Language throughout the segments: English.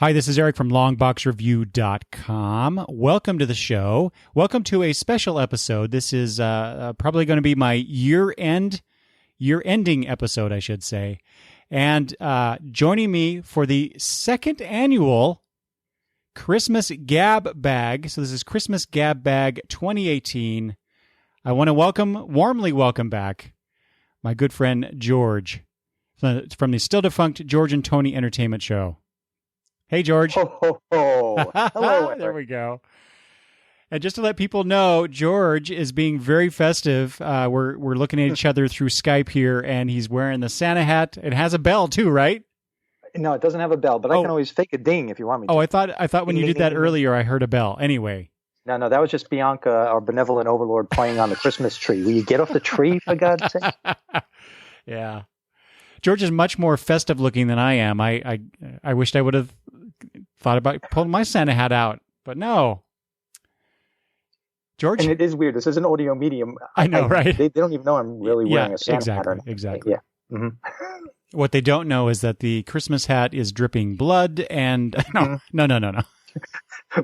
Hi, this is Eric from longboxreview.com. Welcome to the show. Welcome to a special episode. This is probably going to be my year-ending episode, I should say. And joining me for the second annual Christmas Gab Bag, so this is Christmas Gab Bag 2018, I want to warmly welcome back my good friend George from the still-defunct George and Tony Entertainment Show. Hey, George. Ho, ho, ho. Hello. There we go. And just to let people know, George is being very festive. We're looking at each other through Skype here, and he's wearing the Santa hat. It has a bell too, right? No, it doesn't have a bell, but I can always fake a ding if you want me to. Oh, I thought when you did that earlier, I heard a bell. Anyway. No, that was just Bianca, our benevolent overlord, playing on the Christmas tree. Will you get off the tree, for God's sake? Yeah. George is much more festive looking than I am. I wished I would have thought about pulling my Santa hat out, but no. George? And it is weird. This is an audio medium. I know, right? They don't even know I'm really wearing a Santa hat. Exactly. Yeah. Mm-hmm. What they don't know is that the Christmas hat is dripping blood and... No.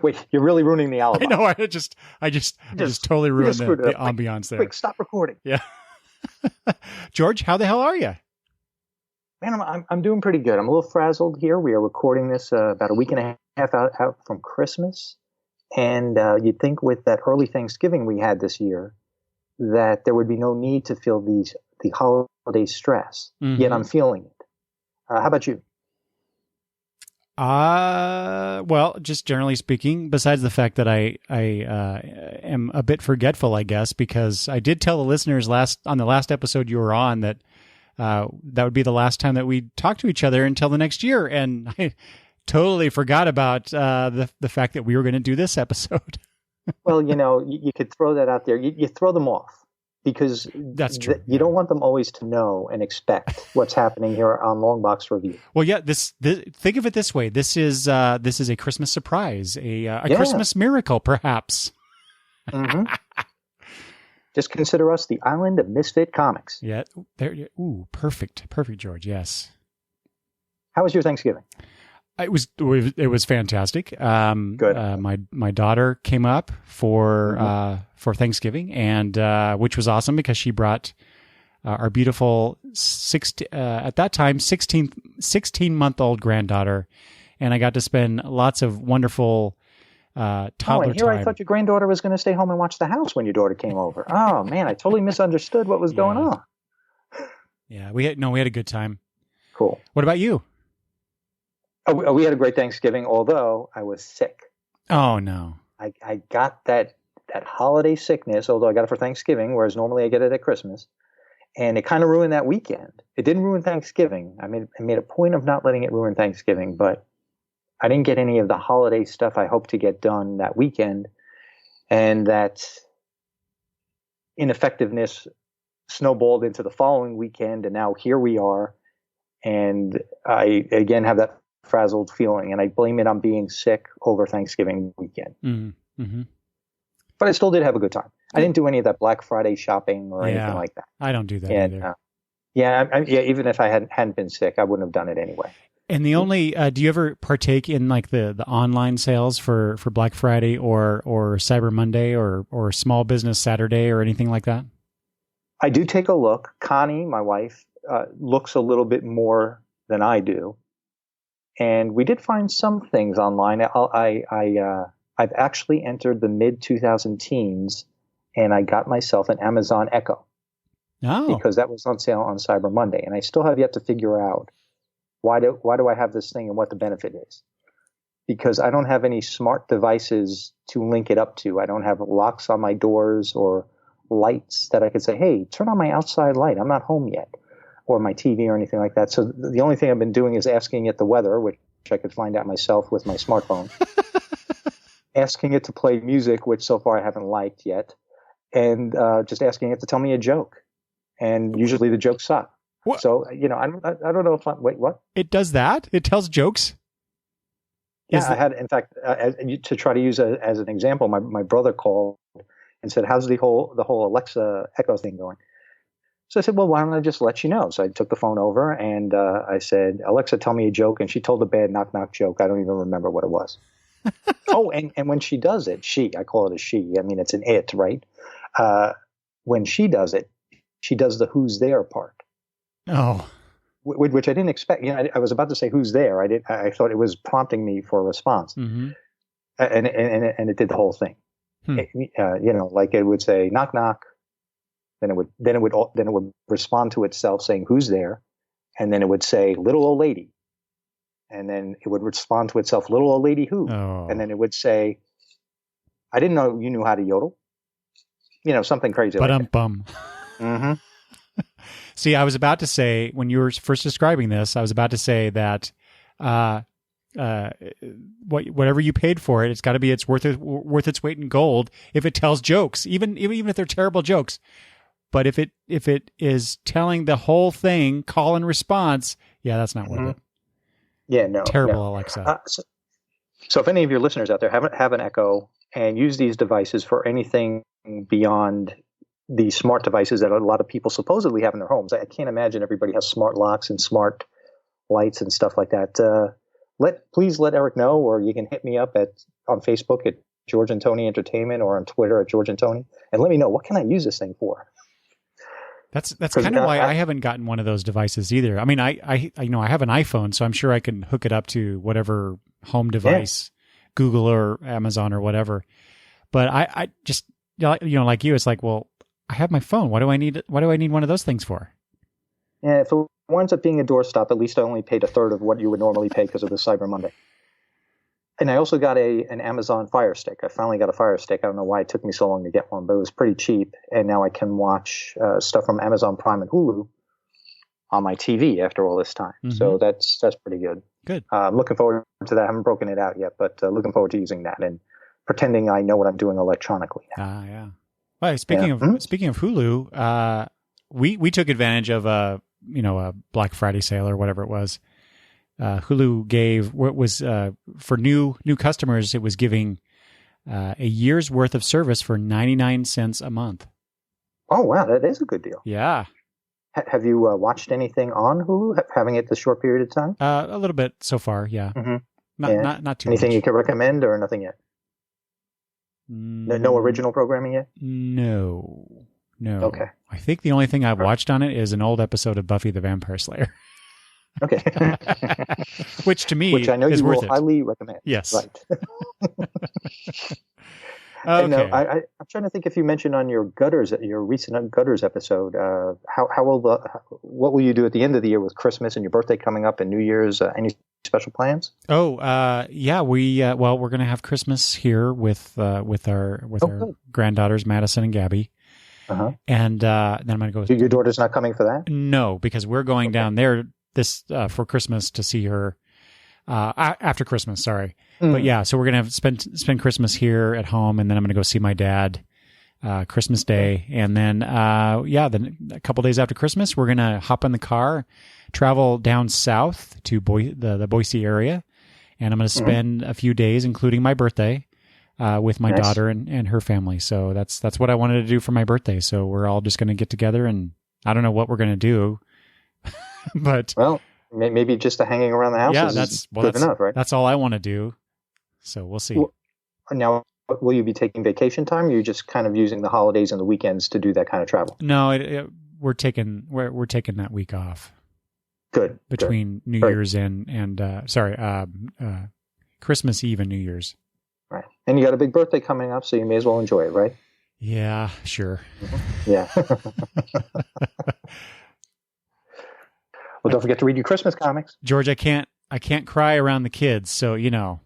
Wait, you're really ruining the alibi. I know. I just totally ruined the ambiance there. Quick, stop recording. Yeah. George, how the hell are you? Man, I'm doing pretty good. I'm a little frazzled here. We are recording this about a week and a half out from Christmas. And you'd think with that early Thanksgiving we had this year that there would be no need to feel the holiday stress. Mm-hmm. Yet I'm feeling it. How about you? Well, just generally speaking, besides the fact that I am a bit forgetful, I guess, because I did tell the listeners on the last episode you were on that that would be the last time that we'd talk to each other until the next year. And I totally forgot about the fact that we were going to do this episode. Well, you could throw that out there. You throw them off because that's true. You don't want them always to know and expect what's happening here on Longbox Review. Well, yeah, this think of it this way. This is a Christmas surprise, a Christmas miracle, perhaps. Mm-hmm. Just consider us the island of misfit comics. Yeah. There. Ooh, perfect, George. Yes. How was your Thanksgiving? It was fantastic. Good. My daughter came up for Thanksgiving, and which was awesome because she brought our beautiful 16-month-old granddaughter, and I got to spend lots of wonderful toddler time. I thought your granddaughter was going to stay home and watch the house when your daughter came over. Oh man, I totally misunderstood what was going on. Yeah, we had a good time. Cool. What about you? Oh, we had a great Thanksgiving, although I was sick. Oh no. I got that holiday sickness, although I got it for Thanksgiving, whereas normally I get it at Christmas. And it kind of ruined that weekend. It didn't ruin Thanksgiving. I made a point of not letting it ruin Thanksgiving, but I didn't get any of the holiday stuff I hoped to get done that weekend. And that ineffectiveness snowballed into the following weekend. And now here we are. And I, again, have that frazzled feeling. And I blame it on being sick over Thanksgiving weekend. Mm-hmm. But I still did have a good time. I didn't do any of that Black Friday shopping or anything like that. I don't do that either. Even if I hadn't been sick, I wouldn't have done it anyway. And the only, do you ever partake in like the online sales for Black Friday or Cyber Monday or Small Business Saturday or anything like that? I do take a look. Connie, my wife, looks a little bit more than I do. And we did find some things online. I've actually entered the mid-2010s and I got myself an Amazon Echo. Oh. Because that was on sale on Cyber Monday. And I still have yet to figure out why do I have this thing and what the benefit is? Because I don't have any smart devices to link it up to. I don't have locks on my doors or lights that I could say, hey, turn on my outside light. I'm not home yet. Or my TV or anything like that. So the only thing I've been doing is asking it the weather, which I could find out myself with my smartphone. Asking it to play music, which so far I haven't liked yet. And just asking it to tell me a joke. And usually the jokes suck. What? So, I don't know if wait, what? It does that? It tells jokes? Yeah, I had, in fact, to try to use as an example, my brother called and said, how's the whole Alexa Echo thing going? So I said, well, why don't I just let you know? So I took the phone over and I said, Alexa, tell me a joke. And she told a bad knock knock joke. I don't even remember what it was. Oh, and when she does it, I call it a she. I mean, it's an it, right? When she does it, she does the who's there part. Oh. Which I didn't expect. You know, I was about to say who's there. I thought it was prompting me for a response. Mm-hmm. And it did the whole thing. You know, like it would say knock knock. Then it would respond to itself saying who's there, and then it would say little old lady, and then it would respond to itself little old lady who, and then it would say, I didn't know you knew how to yodel, you know, something crazy. Bum. Mm-hmm. See, I was about to say when you were first describing this, I was about to say that whatever you paid for it, it's got to be worth its weight in gold if it tells jokes, even if they're terrible jokes. But if it is telling the whole thing, call and response, yeah, that's not worth it. Yeah, no. Terrible, no. Alexa. So if any of your listeners out there have an Echo and use these devices for anything beyond the smart devices that a lot of people supposedly have in their homes, I can't imagine everybody has smart locks and smart lights and stuff like that. Please let Eric know, or you can hit me up on Facebook at George and Tony Entertainment or on Twitter at George and Tony, and let me know, what can I use this thing for? That's kind of why I haven't gotten one of those devices either. I mean, I know I have an iPhone, so I'm sure I can hook it up to whatever home device, Google or Amazon or whatever. But I just, you know, like you, it's like, well, I have my phone. What do I need one of those things for? Yeah, if it winds up being a doorstop, at least I only paid a third of what you would normally pay because of the Cyber Monday. And I also got an Amazon Fire Stick. I finally got a Fire Stick. I don't know why it took me so long to get one, but it was pretty cheap. And now I can watch stuff from Amazon Prime and Hulu on my TV after all this time. Mm-hmm. So that's pretty good. Good. I'm looking forward to that. I haven't broken it out yet, but looking forward to using that and pretending I know what I'm doing electronically now. Yeah. Well, speaking of Hulu, we took advantage of a Black Friday sale or whatever it was. Hulu gave what was for new customers. It was giving a year's worth of service for 99 cents a month. Oh wow, that is a good deal. Yeah. Have you watched anything on Hulu? Having it this short period of time? A little bit so far. Yeah. Mm-hmm. Not too anything much. You can recommend or nothing yet? No original programming yet? No. Okay. I think the only thing I've watched on it is an old episode of Buffy the Vampire Slayer. Okay. Which to me I know is you worth will it. highly recommend. Yes. Right. Okay. I'm trying to think if you mentioned on your recent Gutters episode, what will you do at the end of the year with Christmas and your birthday coming up and New Year's? Any special plans? Yeah, we're going to have Christmas here with our granddaughters, Madison and Gabby. Uh-huh. And then I'm going to go. Your daughter's not coming for that? No, because we're going down there for Christmas to see her after Christmas. Sorry, but yeah, so we're gonna spend Christmas here at home, and then I'm gonna go see my dad Christmas Day, and then then a couple days after Christmas, we're gonna hop in the car, travel down south to the Boise area, and I'm gonna spend a few days, including my birthday, with my daughter and her family. So that's what I wanted to do for my birthday. So we're all just gonna get together, and I don't know what we're gonna do. But maybe just hanging around the house is good enough, right? That's all I want to do. So we'll see. Now, will you be taking vacation time? Or are you just kind of using the holidays and the weekends to do that kind of travel? No, we're taking that week off. Good. Between New Year's and Christmas Eve and New Year's. Right, and you got a big birthday coming up, so you may as well enjoy it, right? Yeah, sure. Mm-hmm. Yeah. Well, don't forget to read your Christmas comics, George. I can't cry around the kids, so you know.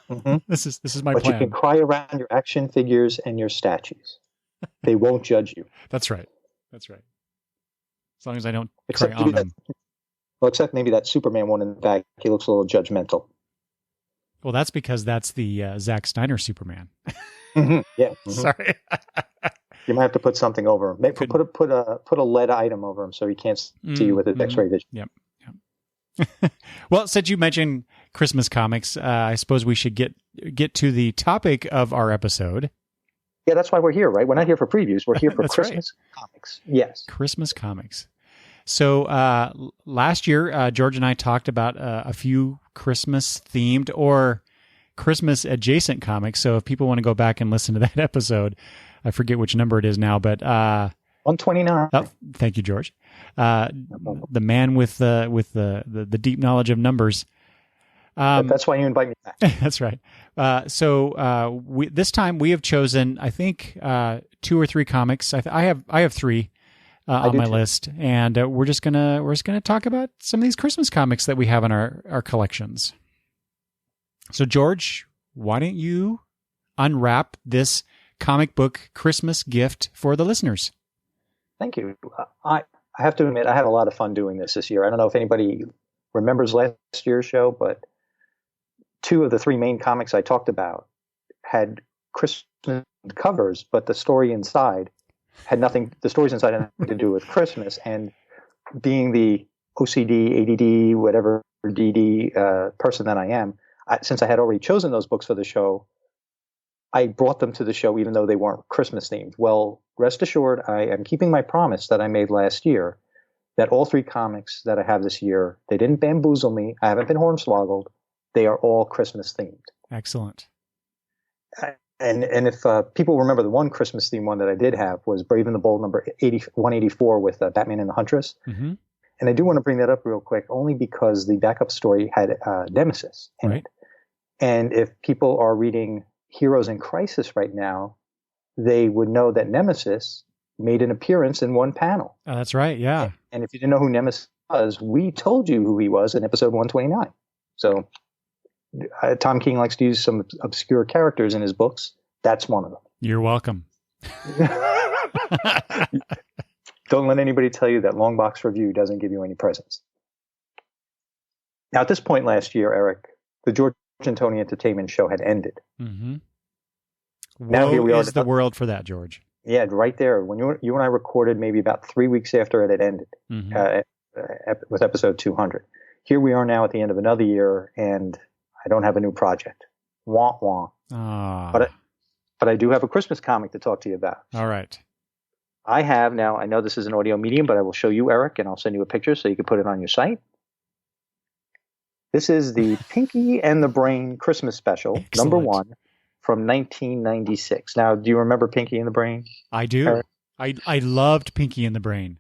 Mm-hmm. This is my plan. But you can cry around your action figures and your statues. They won't judge you. That's right. As long as I don't cry on them. Except maybe that Superman one in the back. He looks a little judgmental. Well, that's because that's the Zack Snyder Superman. Mm-hmm. Yeah. Mm-hmm. Sorry. You might have to put something over him. Maybe put a lead item over him so he can't see you with his X-ray vision. Yep. Well, since you mentioned Christmas comics, I suppose we should get to the topic of our episode. Yeah, that's why we're here, right? We're not here for previews. We're here for Christmas comics. Yes. Christmas comics. So last year, George and I talked about a few Christmas-themed or Christmas-adjacent comics. So if people want to go back and listen to that episode, I forget which number it is now, but 129. Oh, thank you, George. The man with the deep knowledge of numbers. That's why you invite me back. That's right. So this time we have chosen, I think, 2 or 3 comics. I have 3 on my list, and we're just gonna talk about some of these Christmas comics that we have in our collections. So, George, why don't you unwrap this comic book Christmas gift for the listeners? Thank you. I have to admit, I had a lot of fun doing this year. I don't know if anybody remembers last year's show, but 2 of the 3 main comics I talked about had Christmas covers, but the story inside had nothing. The stories inside had nothing to do with Christmas. And being the OCD, ADD, whatever DD person that I am, since I had already chosen those books for the show, I brought them to the show even though they weren't Christmas themed. Well, rest assured, I am keeping my promise that I made last year that all 3 comics that I have this year, they didn't bamboozle me. I haven't been hornswoggled. They are all Christmas themed. Excellent. And if people remember, the one Christmas themed one that I did have was Brave and the Bold number 184 with Batman and the Huntress. Mm-hmm. And I do want to bring that up real quick, only because the backup story had Nemesis in it. And if people are reading Heroes in Crisis right now, they would know that Nemesis made an appearance in one panel. Oh, that's right, yeah. And if you didn't know who Nemesis was, we told you who he was in episode 129. So Tom King likes to use some obscure characters in his books. That's one of them. You're welcome. Don't let anybody tell you that Long Box Review doesn't give you any presents. Now, at this point last year, Eric, the George and Tony Entertainment Show had ended. Mm-hmm. Now here we are. Is the world for that, George? Yeah, right there. When you and I recorded, maybe about 3 weeks after it had ended, with episode 200. Here we are now at the end of another year, and I don't have a new project. Wah wah. But I do have a Christmas comic to talk to you about. All right. I have now. I know this is an audio medium, but I will show you, Eric, and I'll send you a picture so you can put it on your site. This is the Pinky and the Brain Christmas Special, Excellent. number 1, from 1996. Now, do you remember Pinky and the Brain? I do. Eric? I loved Pinky and the Brain.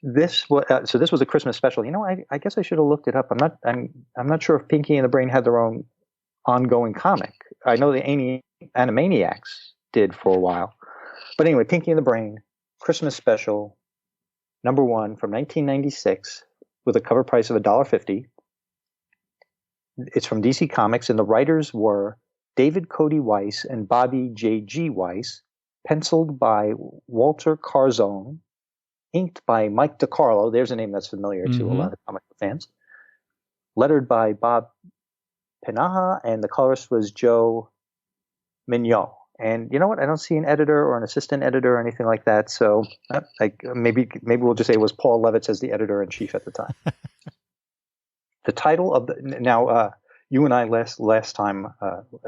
This was this was a Christmas special. You know, I guess I should have looked it up. I'm not sure if Pinky and the Brain had their own ongoing comic. I know the Animaniacs did for a while, but anyway, Pinky and the Brain Christmas Special, number 1 from 1996, with a cover price of $1.50. It's from DC Comics, and the writers were David Cody Weiss and Bobby J.G. Weiss, penciled by Walter Carzone, inked by Mike DiCarlo. There's a name that's familiar to a lot of comic book fans. Lettered by Bob Pinaha, and the colorist was Joe Mignot. And you know what? I don't see an editor or an assistant editor or anything like that. So maybe we'll just say it was Paul Levitz as the editor-in-chief at the time. The title of you and I last time,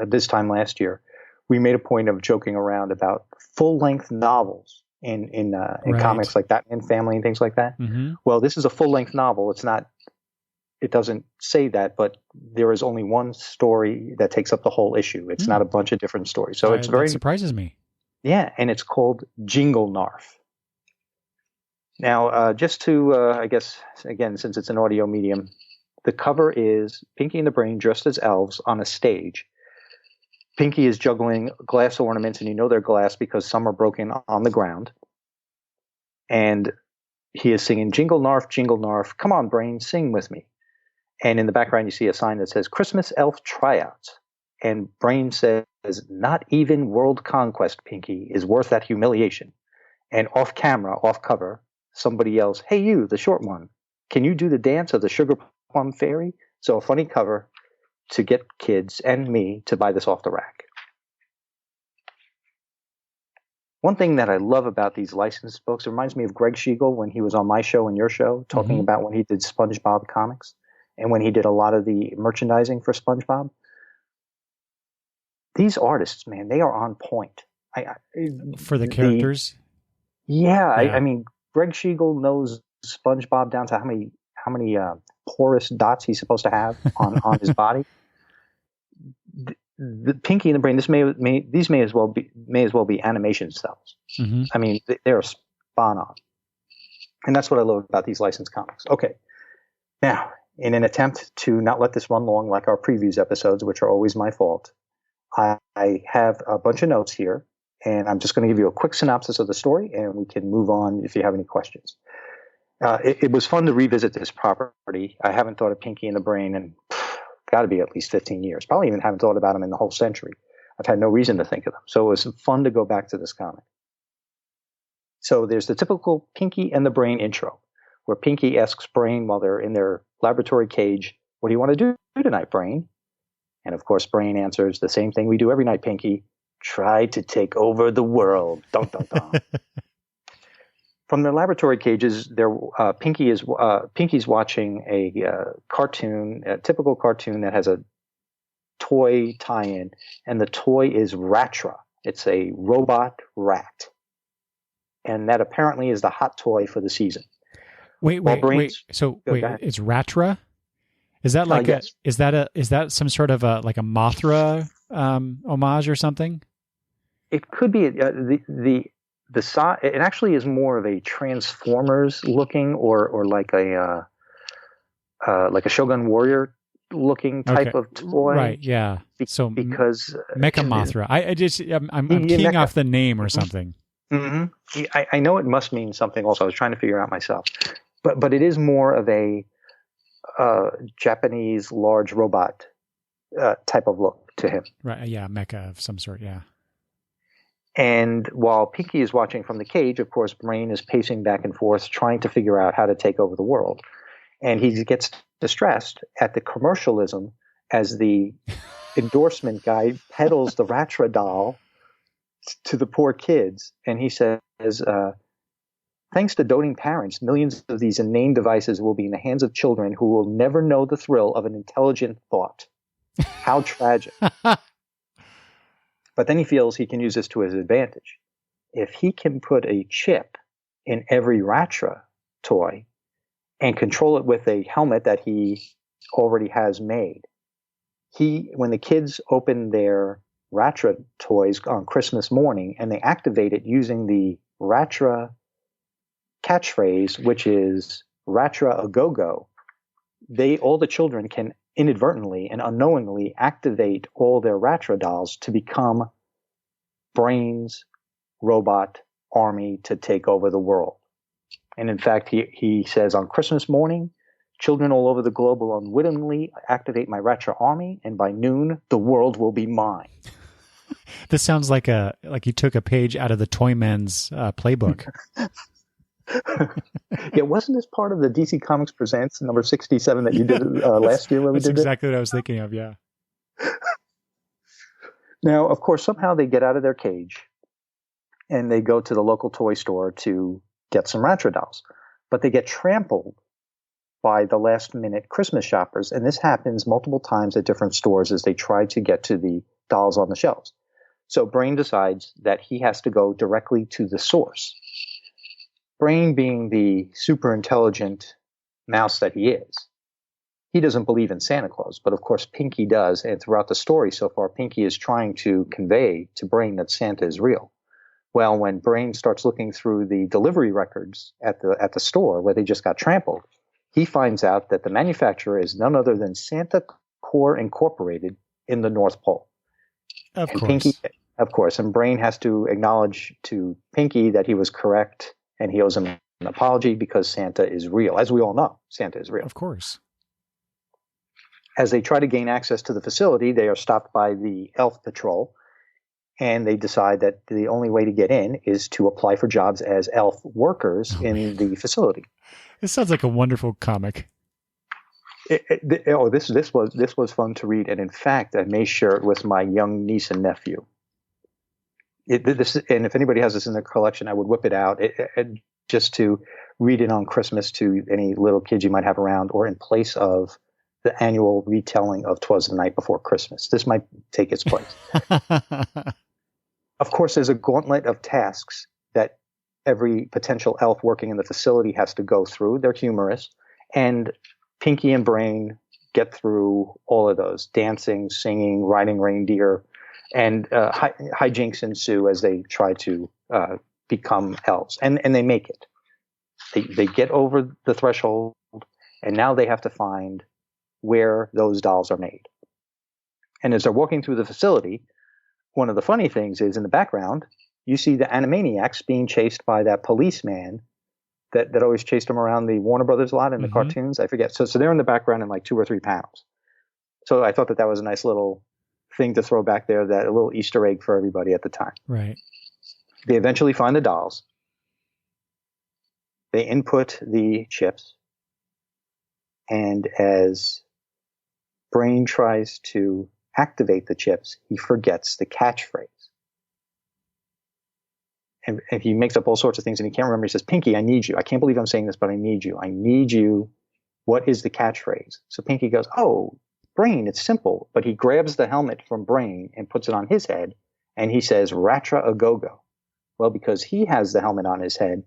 this time last year, we made a point of joking around about full-length novels in comics like Batman Family and things like that. Mm-hmm. Well, this is a full-length novel. It doesn't say that, but there is only one story that takes up the whole issue. It's not a bunch of different stories. So it's very that surprises me. Yeah, and it's called Jingle Narf. Now, just to, I guess, again, since it's an audio medium, the cover is Pinky and the Brain dressed as elves on a stage. Pinky is juggling glass ornaments, and you know they're glass because some are broken on the ground. And he is singing, Jingle Narf, come on, Brain, sing with me. And in the background, you see a sign that says Christmas Elf Tryouts. And Brain says, not even world conquest, Pinky, is worth that humiliation. And off camera, off cover, somebody yells, hey, you, the short one, can you do the dance of the Sugar Plum Fairy? So a funny cover to get kids and me to buy this off the rack. One thing that I love about these licensed books, it reminds me of Greg Schiegel when he was on my show and your show, talking about when he did SpongeBob comics and when he did a lot of the merchandising for SpongeBob. these artists, man, they are on point. For the characters? Yeah. I mean, Greg Schiegel knows SpongeBob down to how many porous dots he's supposed to have on his body. The Pinky and the Brain, these may as well be animation cells. Mm-hmm. I mean, they're spot on. And that's what I love about these licensed comics. Okay. Now, in an attempt to not let this run long like our previews episodes, which are always my fault, I have a bunch of notes here, and I'm just going to give you a quick synopsis of the story, and we can move on if you have any questions. It was fun to revisit this property. I haven't thought of Pinky and the Brain in got to be at least 15 years. Probably even haven't thought about them in the whole century. I've had no reason to think of them. So it was fun to go back to this comic. So there's the typical Pinky and the Brain intro, where Pinky asks Brain while they're in their laboratory cage, "What do you want to do tonight, Brain?" And of course, Brain answers the same thing we do every night, Pinky: "Try to take over the world." Dun, dun, dun. From their laboratory cages, Pinky's watching a cartoon, a typical cartoon that has a toy tie-in, and the toy is Ratra. It's a robot rat, and that apparently is the hot toy for the season. Wait. So it's Ratra? Is that like yes. Is that some sort of like a Mothra homage or something? It could be the size. It actually is more of a Transformers looking, or like a Shogun Warrior looking type of toy. Right. Yeah. So because Mecha Mothra. I'm keying Mecha. Off the name or something. Mm-hmm. I know it must mean something. Also, I was trying to figure out myself, but it is more of a Japanese large robot type of look to him. Right. Yeah. Mecha of some sort. Yeah. And while Pinky is watching from the cage, of course, Brain is pacing back and forth, trying to figure out how to take over the world. And he gets distressed at the commercialism as the endorsement guy peddles the Ratra doll to the poor kids. And he says, "Thanks to doting parents, millions of these inane devices will be in the hands of children who will never know the thrill of an intelligent thought." How tragic. But then he feels he can use this to his advantage. If he can put a chip in every Ratra toy and control it with a helmet that he already has made, when the kids open their Ratra toys on Christmas morning and they activate it using the Ratra catchphrase, which is Ratra a go-go, all the children can inadvertently and unknowingly activate all their Ratra dolls to become Brain's robot army to take over the world. And in fact, he says, "On Christmas morning, children all over the globe will unwittingly activate my Ratra army, and by noon, the world will be mine." This sounds like you took a page out of the Toyman's playbook. Yeah, wasn't this part of the DC Comics Presents number 67 that you did last year when we did That's exactly what I was thinking of, yeah. Now, of course, somehow they get out of their cage and they go to the local toy store to get some Ratra dolls. But they get trampled by the last-minute Christmas shoppers, and this happens multiple times at different stores as they try to get to the dolls on the shelves. So Brain decides that he has to go directly to the source. Brain, being the super intelligent mouse that he is, he doesn't believe in Santa Claus, but of course Pinky does. And throughout the story so far, Pinky is trying to convey to Brain that Santa is real. Well, when Brain starts looking through the delivery records at the store where they just got trampled, he finds out that the manufacturer is none other than Santa Corps Incorporated in the North Pole. Of course. Pinky, of course. And Brain has to acknowledge to Pinky that he was correct, and he owes him an apology because Santa is real. As we all know, Santa is real. Of course. As they try to gain access to the facility, they are stopped by the Elf Patrol, and they decide that the only way to get in is to apply for jobs as elf workers in the facility. This sounds like a wonderful comic. This was fun to read, and in fact, I may share it with my young niece and nephew. And if anybody has this in their collection, I would whip it out just to read it on Christmas to any little kids you might have around, or in place of the annual retelling of 'Twas the Night Before Christmas. This might take its place. Of course, there's a gauntlet of tasks that every potential elf working in the facility has to go through. They're humorous. And Pinky and Brain get through all of those: dancing, singing, riding reindeer, and hijinks ensue as they try to become elves. And they make it. They get over the threshold, and now they have to find where those dolls are made. And as they're walking through the facility, one of the funny things is in the background, you see the Animaniacs being chased by that policeman that always chased them around the Warner Brothers lot in the cartoons. I forget. So they're in the background in like 2 or 3 panels. So I thought that was a nice little thing to throw back there, that a little Easter egg for everybody at the time. Right. They eventually find the dolls. They input the chips. And as Brain tries to activate the chips, he forgets the catchphrase. And he makes up all sorts of things and he can't remember. He says, Pinky, I need you. I can't believe I'm saying this, but I need you. I need you. What is the catchphrase? So Pinky goes, oh, Brain, it's simple. But he grabs the helmet from Brain and puts it on his head. And he says, Ratra a go-go. Well, because he has the helmet on his head,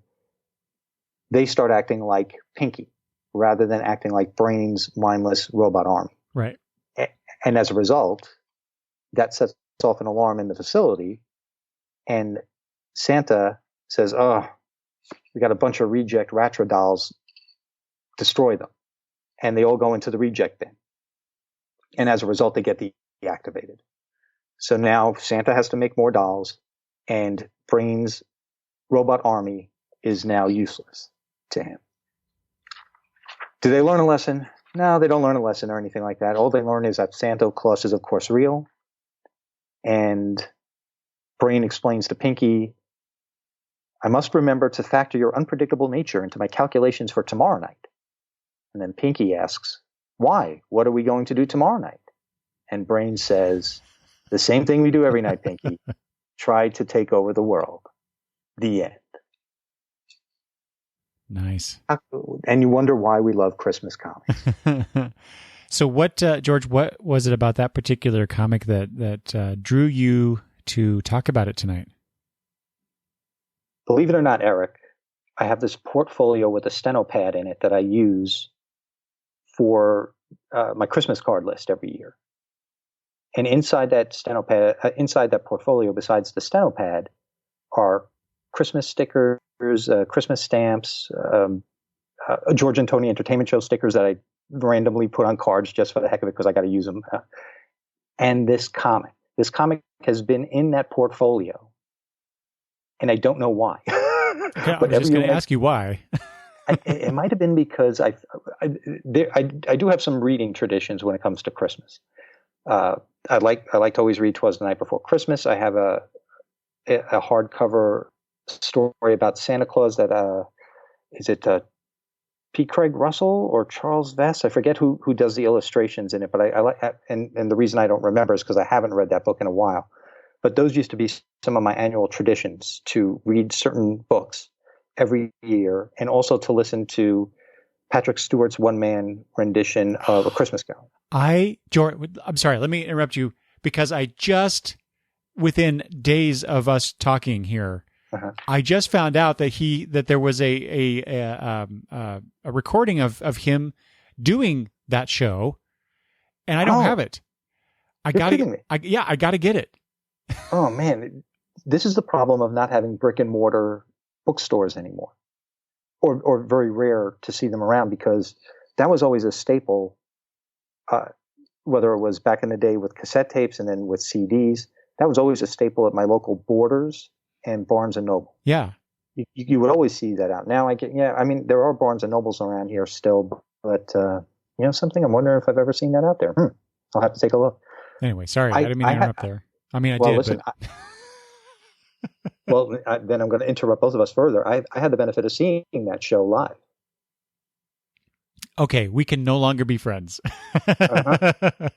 they start acting like Pinky rather than acting like Brain's mindless robot army. Right. And as a result, that sets off an alarm in the facility. And Santa says, oh, we got a bunch of reject Ratra dolls. Destroy them. And they all go into the reject bin. And as a result, they get deactivated. So now Santa has to make more dolls, and Brain's robot army is now useless to him. Do they learn a lesson? No, they don't learn a lesson or anything like that. All they learn is that Santa Claus is, of course, real. And Brain explains to Pinky, I must remember to factor your unpredictable nature into my calculations for tomorrow night. And then Pinky asks, why? What are we going to do tomorrow night? And Brain says, the same thing we do every night, Pinky. Try to take over the world. The end. Nice. And you wonder why we love Christmas comics. So what, George, what was it about that particular comic that drew you to talk about it tonight? Believe it or not, Eric, I have this portfolio with a steno pad in it that I use for my Christmas card list every year. And inside that steno pad, inside that portfolio, besides the steno pad, are Christmas stickers, Christmas stamps, George and Tony Entertainment Show stickers that I randomly put on cards just for the heck of it because I got to use them. And this comic has been in that portfolio. And I don't know why. Okay, I was just going to ask you why. It might have been because I do have some reading traditions when it comes to Christmas. I like to always read 'Twas the Night Before Christmas. I have a hardcover story about Santa Claus that is it P. Craig Russell or Charles Vess? I forget who does the illustrations in it, but I like, and the reason I don't remember is because I haven't read that book in a while. But those used to be some of my annual traditions, to read certain books every year and also to listen to Patrick Stewart's one-man rendition of A Christmas Carol. George, I'm sorry, let me interrupt you because I just, within days of us talking here, I just found out that there was a recording of him doing that show, and I don't have it. I got to get it. Oh man, this is the problem of not having brick and mortar bookstores anymore, or very rare to see them around, because that was always a staple. Whether it was back in the day with cassette tapes and then with CDs, that was always a staple at my local Borders and Barnes and Noble. Yeah, you would always see that out. Now I mean, there are Barnes and Nobles around here still, but something. I'm wondering if I've ever seen that out there. I'll have to take a look. Anyway, sorry, I didn't mean to interrupt there. I mean, did. Listen, but... then I'm going to interrupt both of us further. I had the benefit of seeing that show live. Okay, we can no longer be friends. Because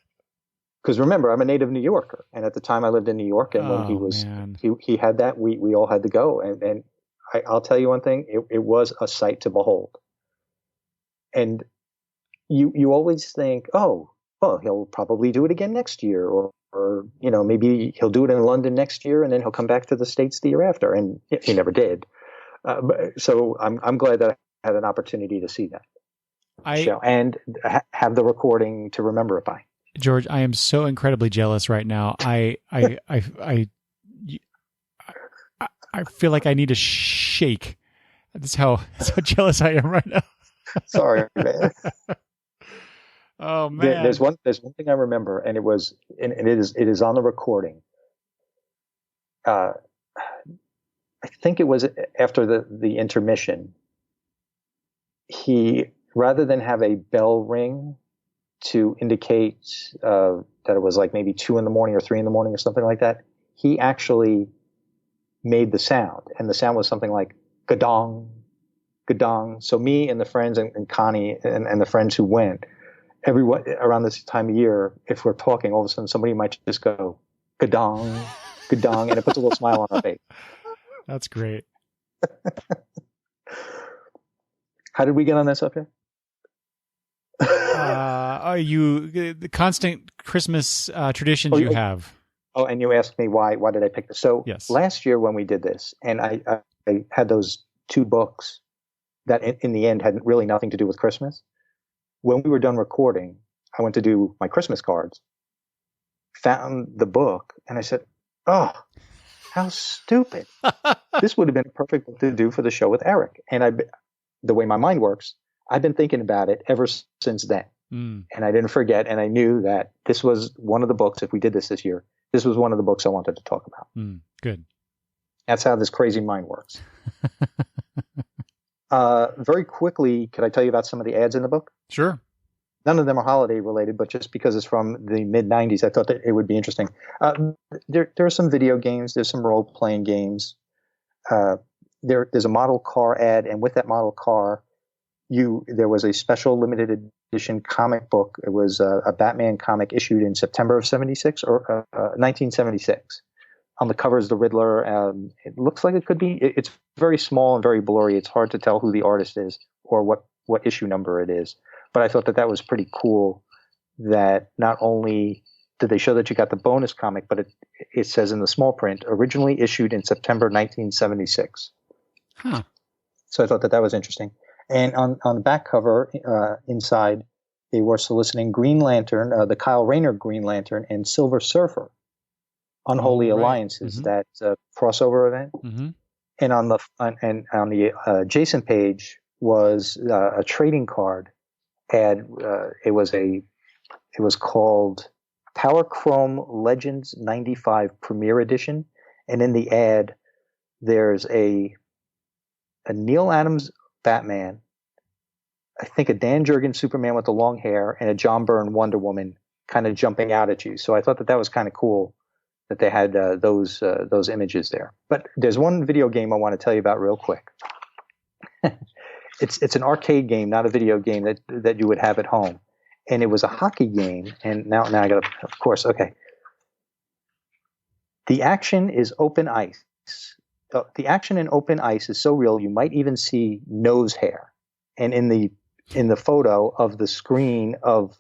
remember, I'm a native New Yorker, and at the time I lived in New York, and when he had that, we all had to go, and I'll tell you one thing: it was a sight to behold. And you always think, oh, well, he'll probably do it again next year, or maybe he'll do it in London next year, and then he'll come back to the States the year after, and he never did. So I'm glad that I had an opportunity to see that show and have the recording to remember it by. George, I am so incredibly jealous right now. I feel like I need to shake. That's how jealous I am right now. Sorry, man. Oh man. There's one thing I remember, and it is on the recording. I think it was after the intermission. He, rather than have a bell ring to indicate that it was like maybe 2 a.m. or 3 a.m. or something like that, he actually made the sound, and the sound was something like gadong, gadong. So me and the friends and Connie and the friends who went, everyone around this time of year, if we're talking, all of a sudden somebody might just go gadong, gadong, and it puts a little smile on our face. That's great. How did we get on that subject? The constant Christmas traditions you have. Oh, and you asked me why did I pick this? So yes. Last year when we did this, and I had those 2 books that in the end had really nothing to do with Christmas. When we were done recording, I went to do my Christmas cards, found the book, and I said, oh, how stupid. This would have been a perfect book to do for the show with Eric. And the way my mind works, I've been thinking about it ever since then. And I didn't forget, and I knew that this was one of the books, if we did this year, this was one of the books I wanted to talk about. Good. That's how this crazy mind works. Very quickly, could I tell you about some of the ads in the book? Sure. None of them are holiday related, but just because it's from the mid-90s, I thought that it would be interesting. There are some video games. There's some role-playing games. There's a model car ad, and with that model car, there was a special limited edition comic book. It was a Batman comic issued in September of 76 or 1976. On the cover is the Riddler. It looks like it could be. It's very small and very blurry. It's hard to tell who the artist is or what issue number it is. But I thought that was pretty cool. That not only did they show that you got the bonus comic, but it says in the small print, originally issued in September 1976. Huh. So I thought that was interesting. And on the back cover, inside, they were soliciting Green Lantern, the Kyle Rayner Green Lantern, and Silver Surfer, Unholy Alliances, that crossover event. Mm-hmm. And on the adjacent page was a trading card ad. It was called Power Chrome Legends 95 Premier Edition, and in the ad, there's a Neil Adams Batman, I think a Dan Jurgens Superman with the long hair, and a John Byrne Wonder Woman kind of jumping out at you. So I thought that was kind of cool that they had those images there. But there's one video game I want to tell you about real quick. It's an arcade game, not a video game that you would have at home. And it was a hockey game. And now I got to, of course, okay. The action is open ice. The action in open ice is so real you might even see nose hair. And in the photo of the screen of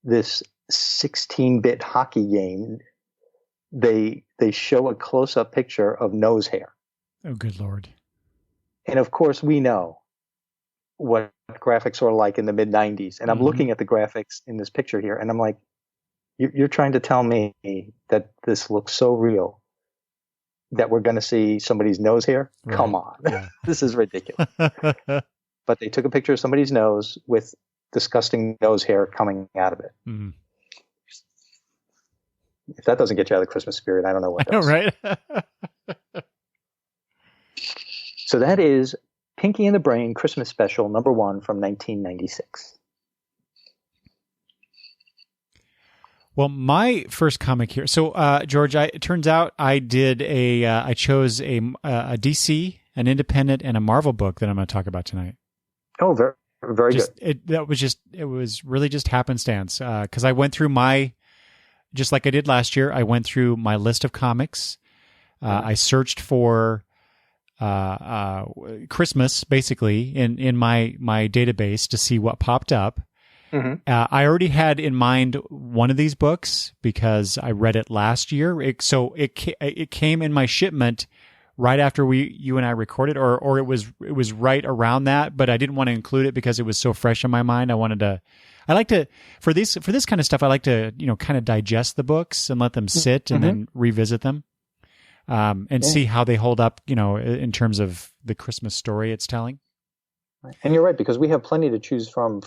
this 16-bit hockey game, they show a close-up picture of nose hair. Oh, good Lord. And of course, we know what graphics were like in the mid-90s. And I'm looking at the graphics in this picture here, and I'm like, you're trying to tell me that this looks so real that we're going to see somebody's nose hair? Right. Come on. Yeah. This is ridiculous. But they took a picture of somebody's nose with disgusting nose hair coming out of it. Mm. If that doesn't get you out of the Christmas spirit, I don't know what does. Right? So that is Pinky and the Brain Christmas Special #1 from 1996. Well, my first comic here. So, George, it turns out I chose a DC, an independent, and a Marvel book that I'm going to talk about tonight. Oh, very, very good. It was really just happenstance. Cause I went through just like I did last year, I went through my list of comics. I searched for, Christmas basically in my database to see what popped up. I already had in mind one of these books because I read it last year. It came in my shipment right after you and I recorded, or it was right around that, but I didn't want to include it because it was so fresh in my mind. I like to for this kind of stuff. I like to kind of digest the books and let them sit and then revisit them, and see how they hold up. In terms of the Christmas story it's telling. And you're right, because we have plenty to choose from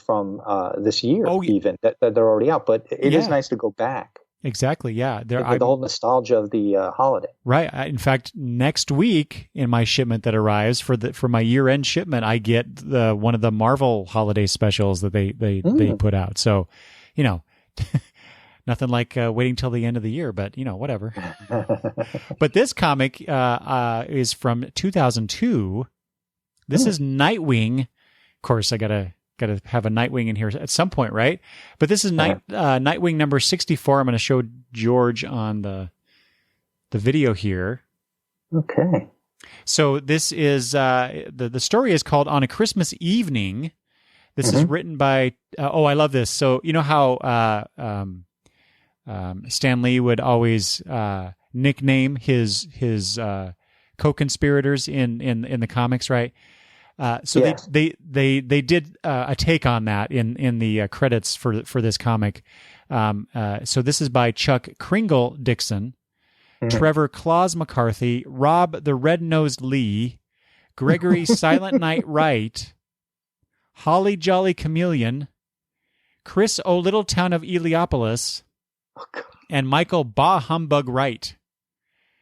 this year, even that they're already out. But it is nice to go back. Exactly. Yeah. The whole nostalgia of the holiday. Right. In fact, next week in my shipment that arrives for my year-end shipment, I get one of the Marvel holiday specials that they put out. So, nothing like waiting till the end of the year, but whatever. But this comic is from 2002. This is Nightwing. Of course, I gotta have a Nightwing in here at some point, right? But this is Nightwing number 64. I'm going to show George on the video here. Okay. So this is the story is called On a Christmas Evening. This is written by I love this. So you know how Stan Lee would always nickname his co-conspirators in the comics, right? So yes. they did a take on that in the credits for this comic. So this is by Chuck Kringle Dixon, Trevor Claus McCarthy, Rob the Red-Nosed Lee, Gregory Silent Night Wright, Holly Jolly Chameleon, Chris O'Littletown of Eliopolis, and Michael Bah Humbug Wright.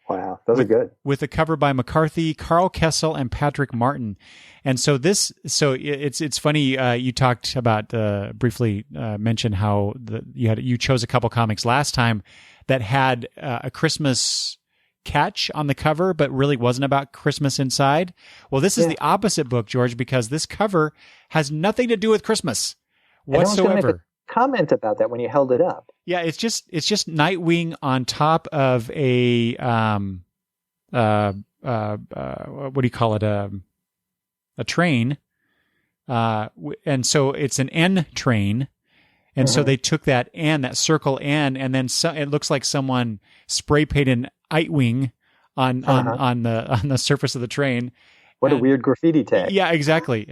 Wow, those are good. With a cover by McCarthy, Carl Kessel, and Patrick Martin. And so it's funny. You talked about briefly mentioned how you chose a couple comics last time that had a Christmas catch on the cover, but really wasn't about Christmas inside. Well, this is the opposite book, George, because this cover has nothing to do with Christmas whatsoever. Comment about that when you held it up. Yeah, it's just Nightwing on top of a what do you call it, a train, and so it's an N train, and so they took that circle N, and then it looks like someone spray painted Nightwing on the surface of the train. What a weird graffiti tag! Yeah, exactly,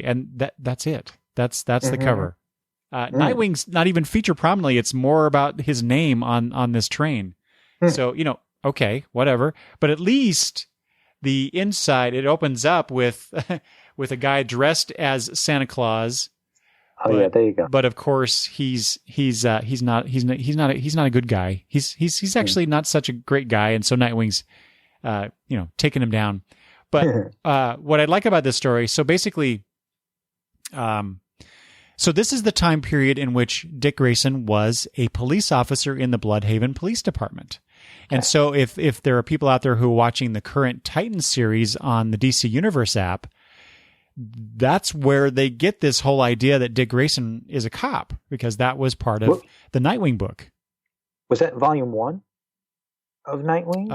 and that's it. That's the cover. Nightwing's not even featured prominently. It's more about his name on this train. So, okay, whatever. But at least the inside, it opens up with with a guy dressed as Santa Claus. Yeah, there you go. But of course, he's not a good guy. He's actually not such a great guy, and so Nightwing's taking him down. But what I like about this story, so basically, so this is the time period in which Dick Grayson was a police officer in the Bloodhaven Police Department. And so if there are people out there who are watching the current Titans series on the DC Universe app, that's where they get this whole idea that Dick Grayson is a cop, because that was part of the Nightwing book. Was that volume 1 of Nightwing?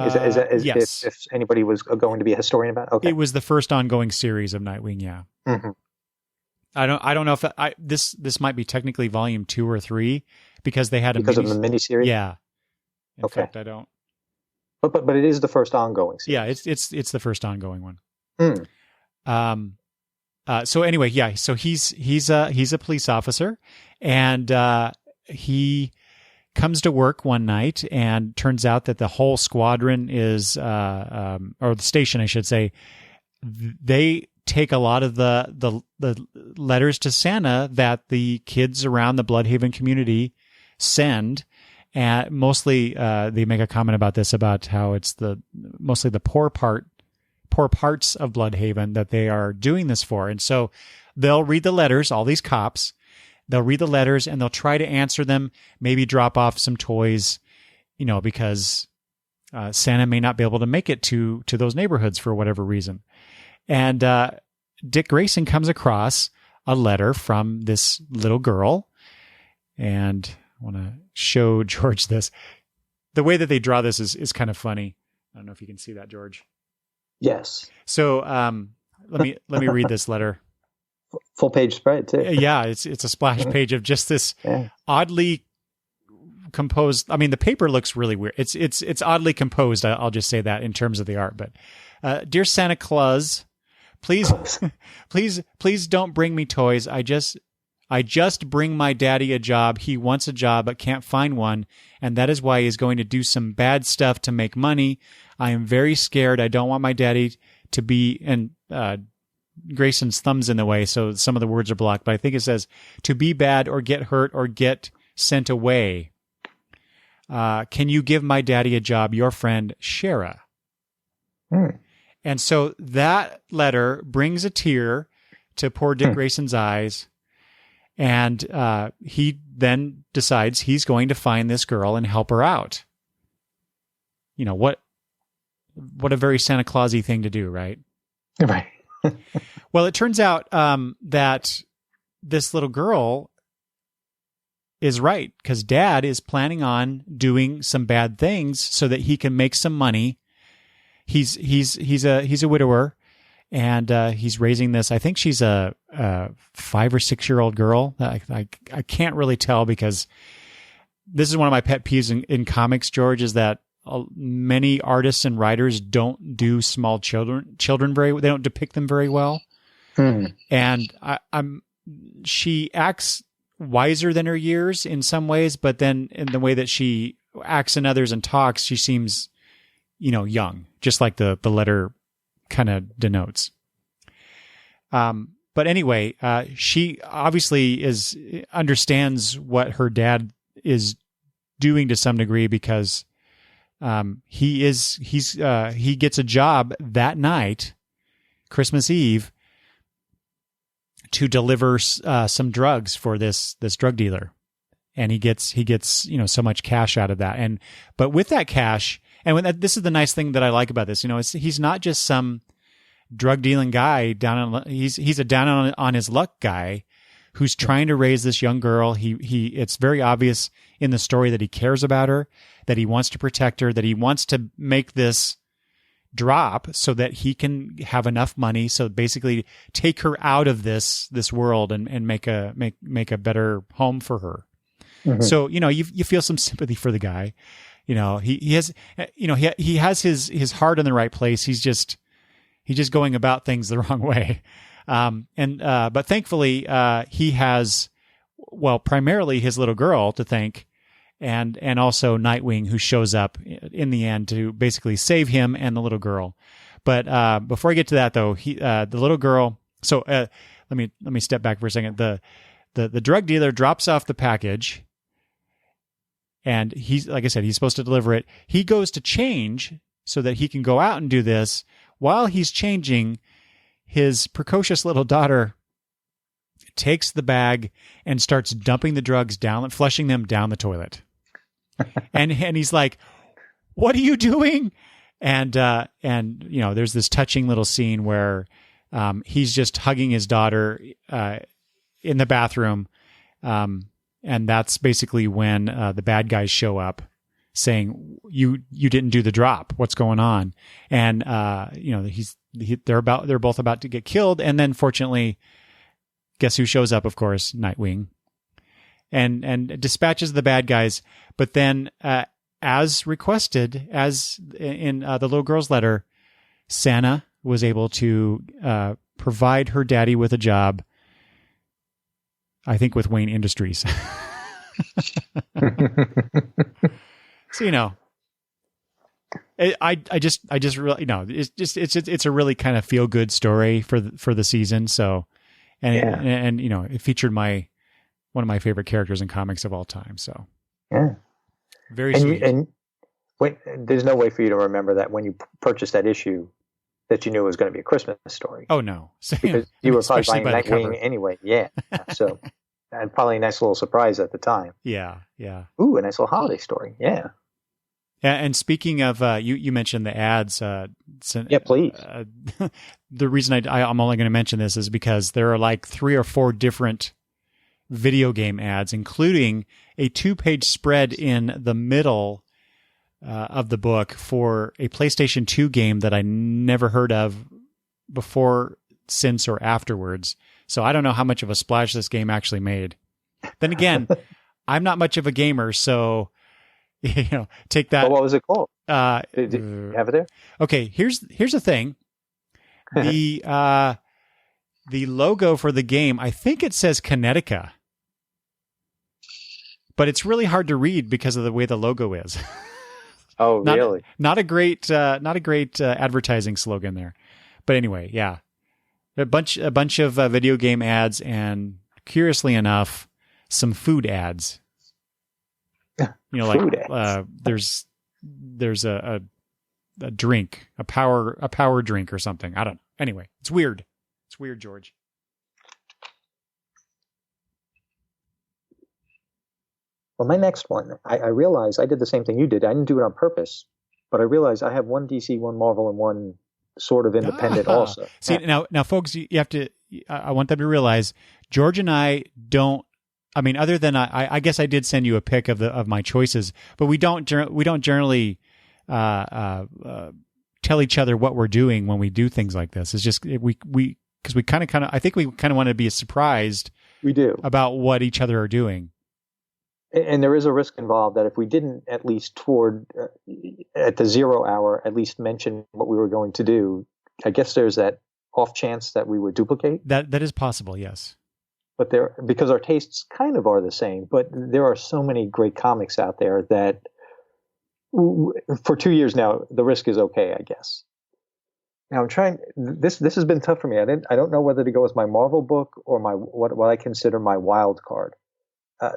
Yes. If anybody was going to be a historian about it? Okay. It was the first ongoing series of Nightwing, yeah. Mm-hmm. I don't know if this might be technically volume 2 or 3 because they had of the miniseries. Yeah. In fact, I don't. But it is the first ongoing series. Yeah, it's the first ongoing one. So anyway, yeah. So he's a police officer, and he comes to work one night, and turns out that the whole squadron is, or the station, I should say, they take a lot of the letters to Santa that the kids around the Bloodhaven community send. And mostly, they make a comment about this, about how it's mostly the poor parts of Bloodhaven that they are doing this for. And so they'll read the letters, all these cops, they'll read the letters and they'll try to answer them, maybe drop off some toys, because Santa may not be able to make it to those neighborhoods for whatever reason. And Dick Grayson comes across a letter from this little girl, and I want to show George this. The way that they draw this is kind of funny. I don't know if you can see that, George. Yes. So let me read this letter. Full page spread too. Yeah, it's a splash page of just this oddly composed. I mean, the paper looks really weird. It's oddly composed. I'll just say that in terms of the art. But dear Santa Claus, please don't bring me toys. I just bring my daddy a job. He wants a job but can't find one, and that is why he's going to do some bad stuff to make money. I am very scared. I don't want my daddy to be, and Grayson's thumb's in the way, so some of the words are blocked, but I think it says to be bad or get hurt or get sent away. Can you give my daddy a job? Your friend, Shara. And so that letter brings a tear to poor Dick Grayson's eyes. And he then decides he's going to find this girl and help her out. You know, what a very Santa Claus-y thing to do, right? Right. Well, it turns out that this little girl is right, because Dad is planning on doing some bad things so that he can make some money. He's a widower. And he's raising this. I think she's a 5 or 6 year old girl. I can't really tell, because this is one of my pet peeves in comics, George, is that many artists and writers don't do small children they don't depict them very well. And she acts wiser than her years in some ways, but then in the way that she acts in others and talks, she seems, young, just like the letter kind of denotes. But anyway, she obviously understands what her dad is doing to some degree, because he gets a job that night, Christmas Eve, to deliver some drugs for this drug dealer, and he gets so much cash out of that. But with that cash. And this is the nice thing that I like about this, he's not just some drug dealing guy he's a down on his luck guy who's trying to raise this young girl. It's very obvious in the story that he cares about her, that he wants to protect her, that he wants to make this drop so that he can have enough money. So basically take her out of this world and make a better home for her. Mm-hmm. So, you feel some sympathy for the guy. He has his heart in the right place. He's just going about things the wrong way. But thankfully, he has, primarily his little girl to thank, and also Nightwing, who shows up in the end to basically save him and the little girl. But before I get to that, though, the little girl. So let me step back for a second. The drug dealer drops off the package. And he's, like I said, he's supposed to deliver it. He goes to change so that he can go out and do this. While he's changing, his precocious little daughter takes the bag and starts dumping the drugs down, flushing them down the toilet. and he's like, "What are you doing?" And there's this touching little scene where he's just hugging his daughter in the bathroom. And that's basically when the bad guys show up, saying, "You didn't do the drop. What's going on?" And they're both about to get killed. And then, fortunately, guess who shows up? Of course, Nightwing, and dispatches the bad guys. But then, as requested, as in the little girl's letter, Santa was able to provide her daddy with a job. I think with Wayne Industries. So, I just really, it's a really kind of feel good story for the season. So, and it featured one of my favorite characters in comics of all time. So, very sweet. There's no way for you to remember that when you purchased that issue, that you knew it was going to be a Christmas story. Oh no, because you were probably buying Nightwing anyway. Yeah, so and probably a nice little surprise at the time. Yeah. Ooh, a nice little holiday story. Yeah. And speaking of, you mentioned the ads. Yeah, please. The reason I'm only going to mention this is because there are like 3 or 4 different video game ads, including a 2-page spread in the middle of the book for a PlayStation 2 game that I never heard of before since or afterwards. So I don't know how much of a splash this game actually made. Then again, I'm not much of a gamer, so take that. Well, what was it called? Did you have it there? Okay, here's the thing. The logo for the game, I think it says Connecticut, but it's really hard to read because of the way the logo is. Oh, really? Not a great advertising slogan there. But anyway, yeah, a bunch of video game ads, and curiously enough, some food ads. Food ads. There's a drink, a power drink or something. I don't know. Anyway, it's weird. It's weird, George. Well, my next one, I realized I did the same thing you did. I didn't do it on purpose, but I realized I have one DC, one Marvel, and one sort of independent also. See, now, folks, you have to, I want them to realize George and I don't, I mean, other than I guess I did send you a pic of my choices, but we don't generally tell each other what we're doing when we do things like this. It's just because we kind of I think we kind of want to be surprised. We do about what each other are doing. And there is a risk involved that if we didn't at least at the 0 hour, at least mention what we were going to do, I guess there's that off chance that we would duplicate. That is possible, yes. But because our tastes kind of are the same, but there are so many great comics out there that for 2 years now, the risk is okay, I guess. Now I'm trying, this has been tough for me. I don't know whether to go with my Marvel book or what I consider my wild card.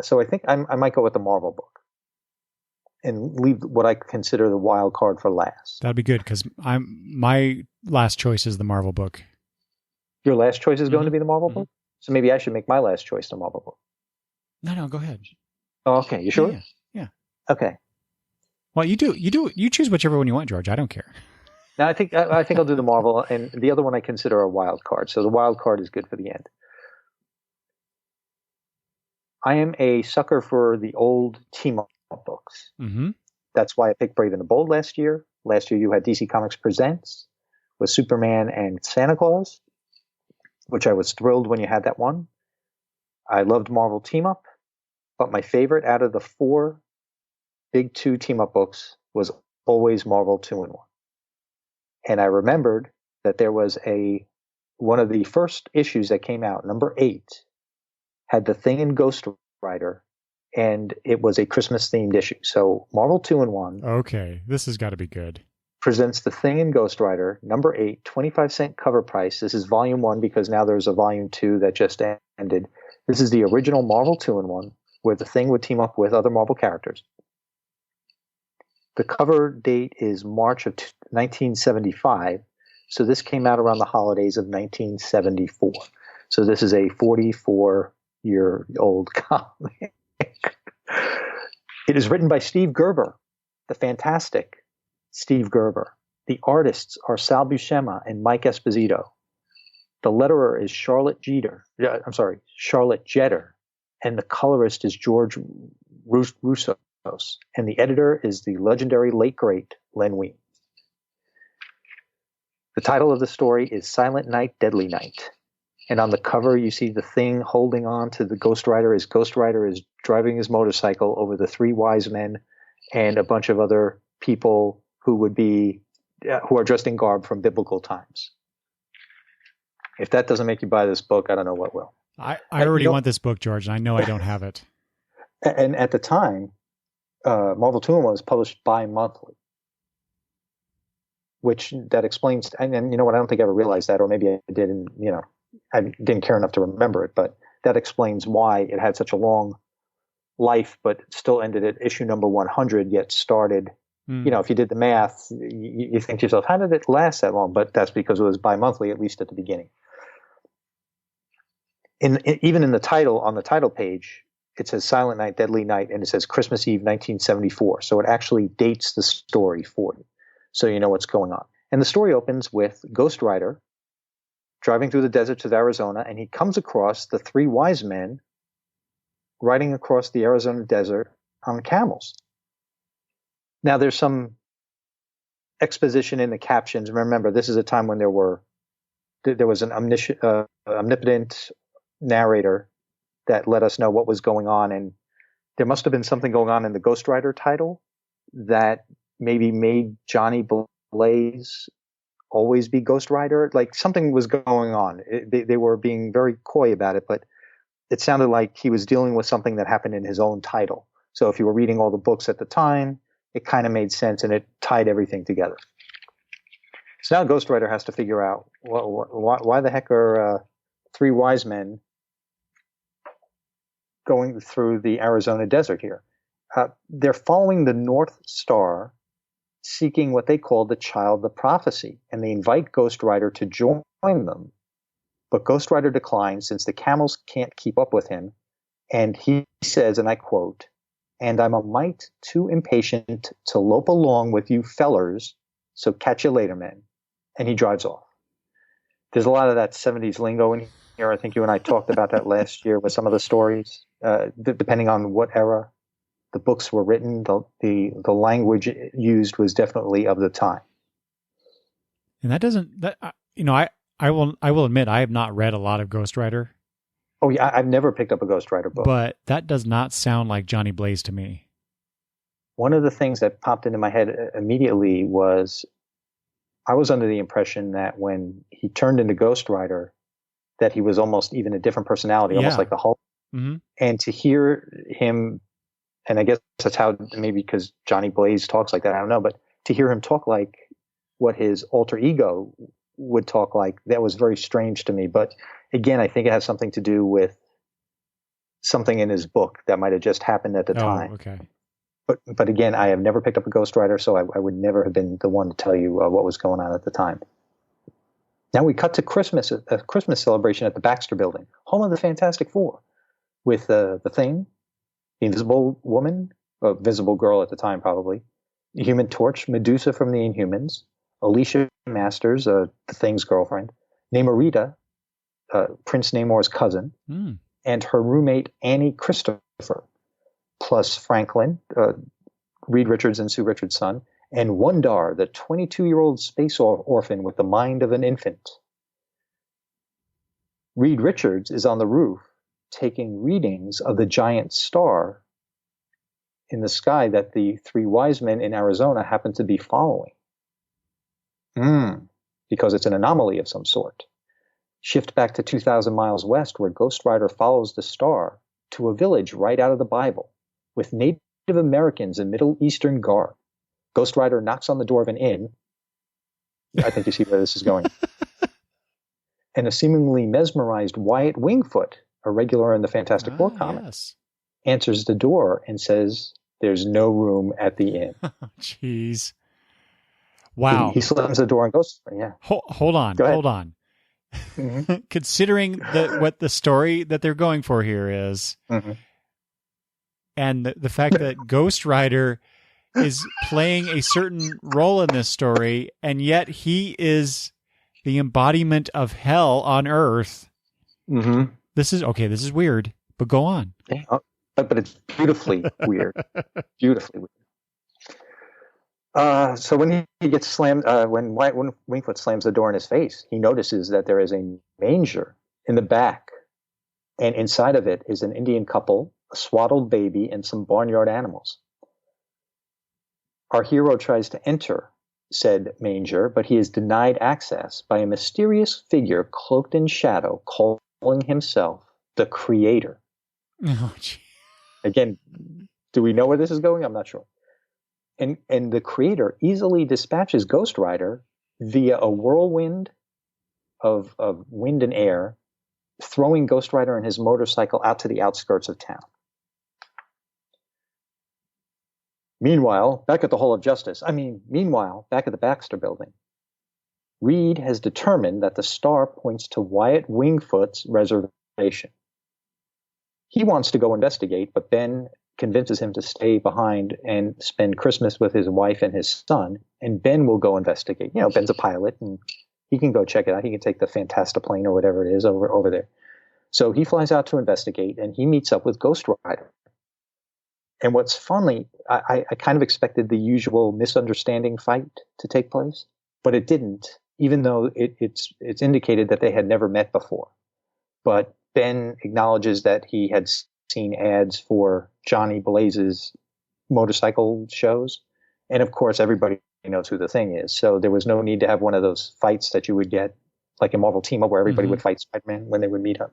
So I think I might go with the Marvel book and leave what I consider the wild card for last. That'd be good because my last choice is the Marvel book. Your last choice is going to be the Marvel book? So maybe I should make my last choice the Marvel book. No, go ahead. Oh, okay. You sure? Yeah. Okay. Well, you choose whichever one you want, George. I don't care. No, I think I'll do the Marvel, and the other one I consider a wild card. So the wild card is good for the end. I am a sucker for the old team-up books. Mm-hmm. That's why I picked Brave and the Bold last year. Last year you had DC Comics Presents with Superman and Santa Claus, which I was thrilled when you had that one. I loved Marvel Team-Up, but my favorite out of the 4 big 2 team-up books was always Marvel 2-in-1. And I remembered that there was one of the first issues that came out, number 8, had the Thing and Ghost Rider, and it was a Christmas-themed issue. So Marvel 2-in-1. Okay, this has got to be good. Presents the Thing and Ghost Rider, number 8, 25-cent cover price. This is volume 1 because now there's a volume 2 that just ended. This is the original Marvel 2-in-1 where the Thing would team up with other Marvel characters. The cover date is March of 1975, so this came out around the holidays of 1974. So this is a 44-year-old comic. It is written by Steve Gerber, the fantastic Steve Gerber. The artists are Sal Buscema and Mike Esposito. The letterer is Charlotte Jeter, and the colorist is George Roussos, and the editor is the legendary late great Len Wein. The title of the story is Silent Night, Deadly Night. And on the cover, you see the Thing holding on to the Ghost Rider as Ghost Rider is driving his motorcycle over the 3 wise men and a bunch of other people who are dressed in garb from biblical times. If that doesn't make you buy this book, I don't know what will. I already want this book, George, and I know I don't have it. And at the time, Marvel 2-in-1 was published bi-monthly, which that explains, and you know what, I don't think I ever realized that, or maybe I did, and I didn't care enough to remember it, but that explains why it had such a long life, but still ended at issue number 100, yet started, if you did the math, you think to yourself, how did it last that long? But that's because it was bi-monthly, at least at the beginning. Even in the title, on the title page, it says Silent Night, Deadly Night, and it says Christmas Eve, 1974. So it actually dates the story for you, so you know what's going on. And the story opens with Ghost Rider driving through the deserts of Arizona, and he comes across the 3 wise men riding across the Arizona desert on camels. Now, there's some exposition in the captions. Remember, this is a time when there were there was an omnipotent narrator that let us know what was going on, and there must have been something going on in the Ghost Rider title that maybe made Johnny Blaze always be Ghost Rider. Like something was going on. They were being very coy about it, but it sounded like he was dealing with something that happened in his own title. So if you were reading all the books at the time, it kind of made sense and it tied everything together. So now Ghost Rider has to figure out why the heck are three wise men going through the Arizona desert here. They're following the North Star, seeking what they call the Child of Prophecy, and they invite Ghost Rider to join them. But Ghost Rider declines since the camels can't keep up with him, and he says, and I quote, "And I'm a mite too impatient to lope along with you fellers, so catch you later, men." And he drives off. There's a lot of that 70s lingo in here. I think you and I talked about that last year with some of the stories. Depending on what era the books were written, the language used was definitely of the time. And that doesn't, I will admit I have not read a lot of Ghost Rider. Oh yeah, I've never picked up a Ghost Rider book. But that does not sound like Johnny Blaze to me. One of the things that popped into my head immediately was I was under the impression that when he turned into Ghost Rider, that he was almost even a different personality, almost like the Hulk. Mm-hmm. And to hear him, and I guess that's how, maybe because Johnny Blaze talks like that, I don't know, but to hear him talk like what his alter ego would talk like, that was very strange to me. But again, I think it has something to do with something in his book that might have just happened at the time. Okay. But again, I have never picked up a Ghost Rider, so I would never have been the one to tell you what was going on at the time. Now we cut to Christmas, a Christmas celebration at the Baxter Building, home of the Fantastic Four, with the Thing, the Invisible Woman, Visible Girl at the time probably, the Human Torch, Medusa from the Inhumans, Alicia Masters, the Thing's girlfriend, Namorita, Prince Namor's cousin, and her roommate Annie Christopher, plus Franklin, Reed Richards and Sue Richards' son, and Wundar, the 22-year-old space orphan with the mind of an infant. Reed Richards is on the roof taking readings of the giant star in the sky that the three wise men in Arizona happen to be following. Because it's an anomaly of some sort. Shift back to 2,000 miles west, where Ghost Rider follows the star to a village right out of the Bible with Native Americans in Middle Eastern garb. Ghost Rider knocks on the door of an inn. I think you see where this is going. And a seemingly mesmerized Wyatt Wingfoot, a regular in the Fantastic Four comics, answers the door and says, "There's no room at the inn." Jeez. Wow. He slams the door and goes, yeah. Hold on. Mm-hmm. Considering what the story that they're going for here is, and the fact that Ghost Rider is playing a certain role in this story, and yet he is the embodiment of hell on Earth. This is weird, but go on. Yeah, but it's beautifully weird. Beautifully weird. So when he gets slammed, when Wingfoot slams the door in his face, he notices that there is a manger in the back, and inside of it is an Indian couple, a swaddled baby, and some barnyard animals. Our hero tries to enter said manger, but he is denied access by a mysterious figure cloaked in shadow, calling himself the Creator. Oh, gee. Again, do we know where this is going? I'm not sure. And the Creator easily dispatches Ghost Rider via a whirlwind of wind and air, throwing Ghost Rider and his motorcycle out to the outskirts of town. Meanwhile, back at the Baxter Building, Reed has determined that the star points to Wyatt Wingfoot's reservation. He wants to go investigate, but Ben convinces him to stay behind and spend Christmas with his wife and his son, and Ben will go investigate. You know, Ben's a pilot, and he can go check it out. He can take the Fantastiplane or whatever it is over there. So he flies out to investigate, and he meets up with Ghost Rider. And what's funny, I kind of expected the usual misunderstanding fight to take place, but it didn't. even though it's indicated that they had never met before. But Ben acknowledges that he had seen ads for Johnny Blaze's motorcycle shows. And of course, everybody knows who the Thing is. So there was no need to have one of those fights that you would get, like in Marvel Team Up, where everybody would fight Spider-Man when they would meet him.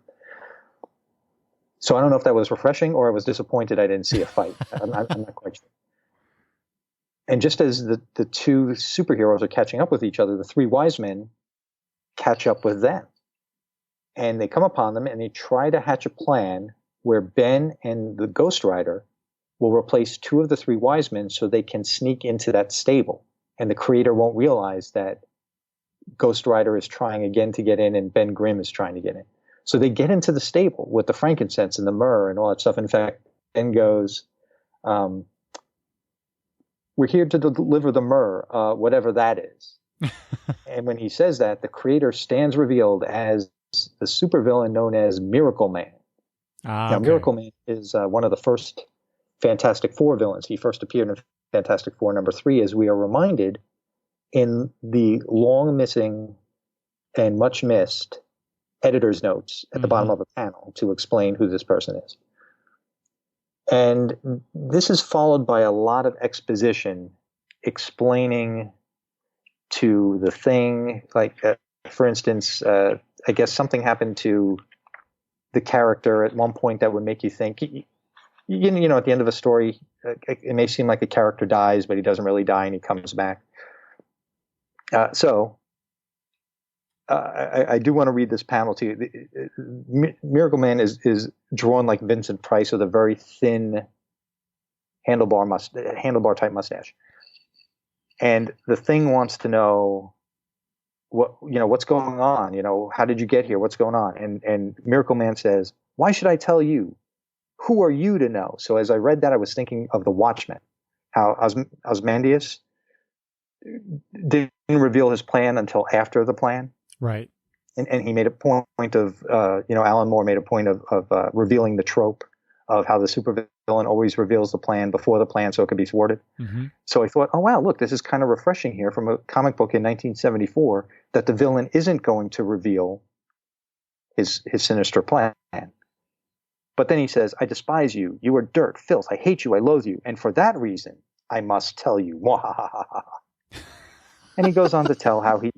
So I don't know if that was refreshing or I was disappointed I didn't see a fight. I'm not quite sure. And just as the two superheroes are catching up with each other, the three wise men catch up with them. And they come upon them and they try to hatch a plan where Ben and the Ghost Rider will replace two of the three wise men so they can sneak into that stable. And the creator won't realize that Ghost Rider is trying again to get in and Ben Grimm is trying to get in. So they get into the stable with the frankincense and the myrrh and all that stuff. In fact, Ben goes, we're here to deliver the myrrh, whatever that is. And when he says that, the creator stands revealed as the supervillain known as Miracle Man. Now, Miracle Man is one of the first Fantastic Four villains. He first appeared in Fantastic Four #3, as we are reminded in the long missing and much missed editor's notes at the bottom of a panel to explain who this person is. And this is followed by a lot of exposition explaining to the Thing, like, for instance, I guess something happened to the character at one point that would make you think, at the end of a story, it may seem like a character dies, but he doesn't really die and he comes back. I do want to read this panel to you. Miracle Man is drawn like Vincent Price with a very thin handlebar type mustache. And the Thing wants to know what's going on? How did you get here? What's going on? And Miracle Man says, why should I tell you? Who are you to know? So as I read that, I was thinking of the Watchmen, how Ozymandias didn't reveal his plan until after the plan. Right. And he made a point of, Alan Moore made a point of revealing the trope of how the supervillain always reveals the plan before the plan so it could be thwarted. Mm-hmm. So I thought, oh, wow, look, this is kind of refreshing here from a comic book in 1974 that the villain isn't going to reveal his sinister plan. But then he says, I despise you. You are dirt, filth. I hate you. I loathe you. And for that reason, I must tell you. And he goes on to tell how he...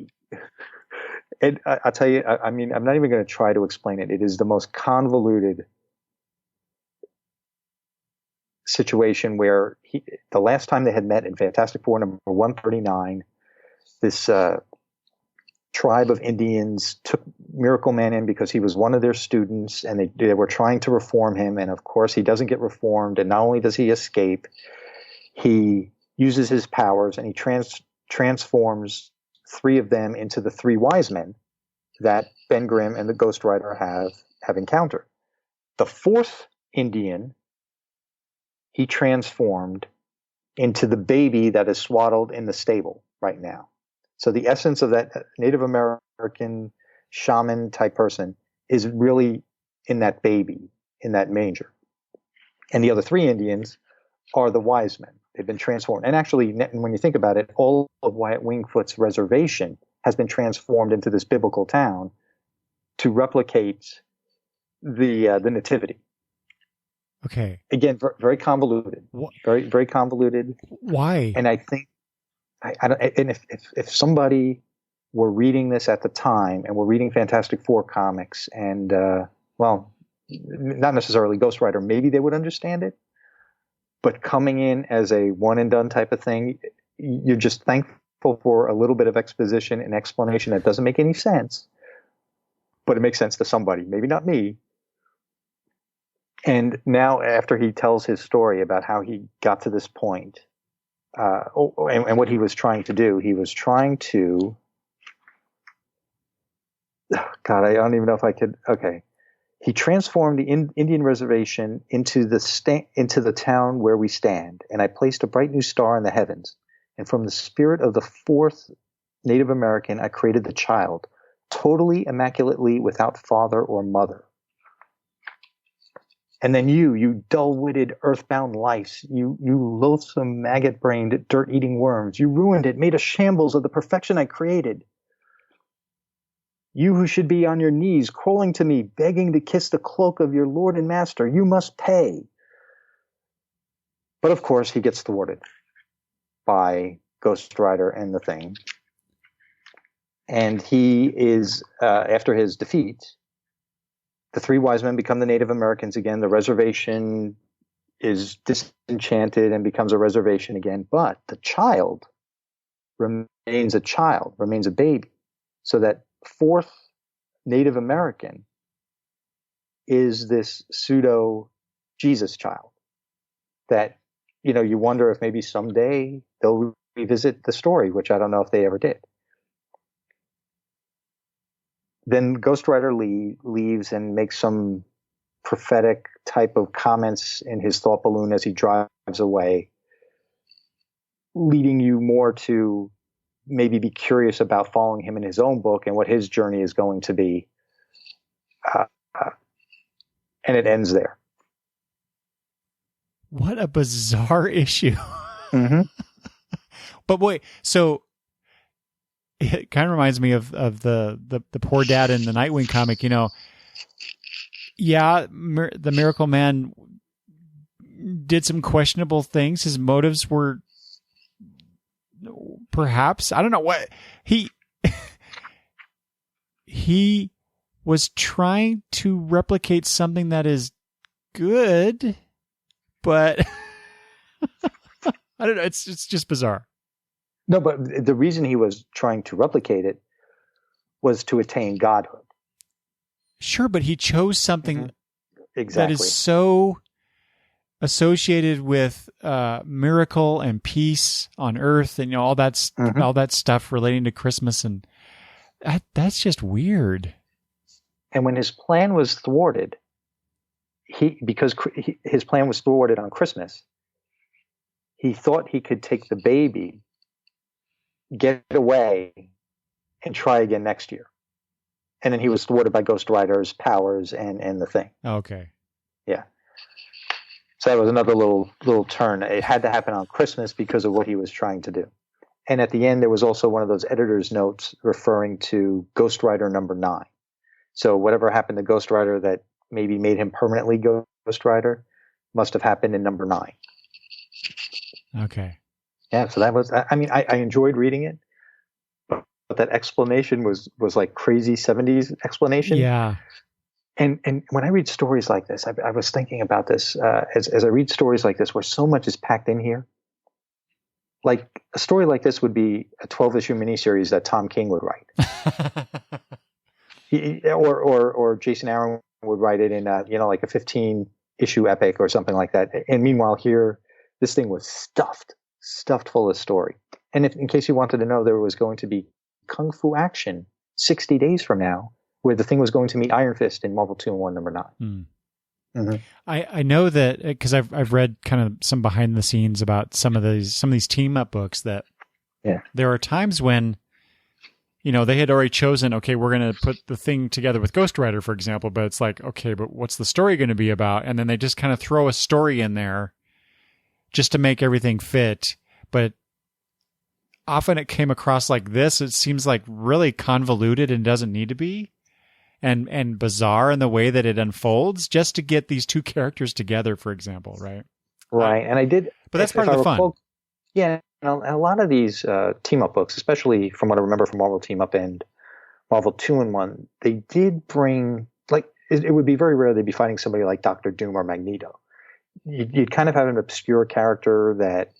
And I'll tell you, I'm not even going to try to explain it. It is the most convoluted situation where the last time they had met in Fantastic Four #139, this tribe of Indians took Miracle Man in because he was one of their students, and they were trying to reform him. And of course, he doesn't get reformed. And not only does he escape, he uses his powers and he transforms three of them into the three wise men that Ben Grimm and the Ghost Rider have encountered. The fourth Indian he transformed into the baby that is swaddled in the stable right now. So the essence of that Native American shaman type person is really in that baby, in that manger. And the other three Indians are the wise men. They've been transformed. And actually, when you think about it, all of Wyatt Wingfoot's reservation has been transformed into this biblical town to replicate the nativity. Okay. Again, very convoluted. Very, very convoluted. Why? And I think, if somebody were reading this at the time and were reading Fantastic Four comics and, not necessarily Ghost Rider, maybe they would understand it. But coming in as a one and done type of thing, you're just thankful for a little bit of exposition and explanation that doesn't make any sense, but it makes sense to somebody, maybe not me. And now after he tells his story about how he got to this point, and what he was trying to do, he was trying to, God, I don't even know if I could, okay. He transformed the Indian reservation into the town where we stand, and I placed a bright new star in the heavens. And from the spirit of the fourth Native American, I created the child, totally immaculately without father or mother. And then you dull-witted, earthbound lice, you loathsome, maggot-brained, dirt-eating worms, you ruined it, made a shambles of the perfection I created. You who should be on your knees, crawling to me, begging to kiss the cloak of your lord and master, you must pay. But of course, he gets thwarted by Ghost Rider and the Thing. And he is, after his defeat, the three wise men become the Native Americans again. The reservation is disenchanted and becomes a reservation again. But the child remains a baby. So that fourth Native American is this pseudo Jesus child that, you wonder if maybe someday they'll revisit the story, which I don't know if they ever did. Then Ghost Rider leaves and makes some prophetic type of comments in his thought balloon as he drives away, leading you more to maybe be curious about following him in his own book and what his journey is going to be. And it ends there. What a bizarre issue. Mm-hmm. But wait, so it kind of reminds me of the poor dad in the Nightwing comic, Yeah, the Miracle Man did some questionable things. His motives were perhaps, I don't know what, he was trying to replicate something that is good, but I don't know, it's just bizarre. No, but the reason he was trying to replicate it was to attain godhood. Sure, but he chose something exactly that is so associated with miracle and peace on earth, and all that stuff relating to Christmas, and that's just weird. And when his plan was thwarted, because his plan was thwarted on Christmas, he thought he could take the baby, get away, and try again next year. And then he was thwarted by Ghost Rider's powers and the Thing. Okay. Yeah. So that was another little turn. It had to happen on Christmas because of what he was trying to do. And at the end, there was also one of those editor's notes referring to Ghost Rider number 9. So whatever happened to Ghost Rider that maybe made him permanently Ghost Rider must have happened in number 9. Okay. Yeah, so that was, I enjoyed reading it, but that explanation was like crazy 70s explanation. Yeah. And when I read stories like this, I was thinking about this, as I read stories like this where so much is packed in here. Like a story like this would be a 12-issue miniseries that Tom King would write. or Jason Aaron would write it in like a 15-issue epic or something like that. And meanwhile here, this thing was stuffed full of story. And in case you wanted to know, there was going to be Kung Fu action 60 days from now, where the Thing was going to meet Iron Fist in Marvel 2-in-1 number 9. Mm. Mm-hmm. I know that because I've read kind of some behind the scenes about some of these team up books, that there are times when they had already chosen, okay, we're going to put the Thing together with Ghost Rider, for example, but it's like, okay, but what's the story going to be about? And then they just kind of throw a story in there just to make everything fit. But often it came across like this. It seems like really convoluted and doesn't need to be. And bizarre in the way that it unfolds, just to get these two characters together, for example, right? Right, and I did... But that's part of the fun. Yeah, a lot of these team-up books, especially from what I remember from Marvel Team-Up and Marvel 2-in-1, they did bring... Like, it would be very rare they'd be fighting somebody like Doctor Doom or Magneto. You'd kind of have an obscure character that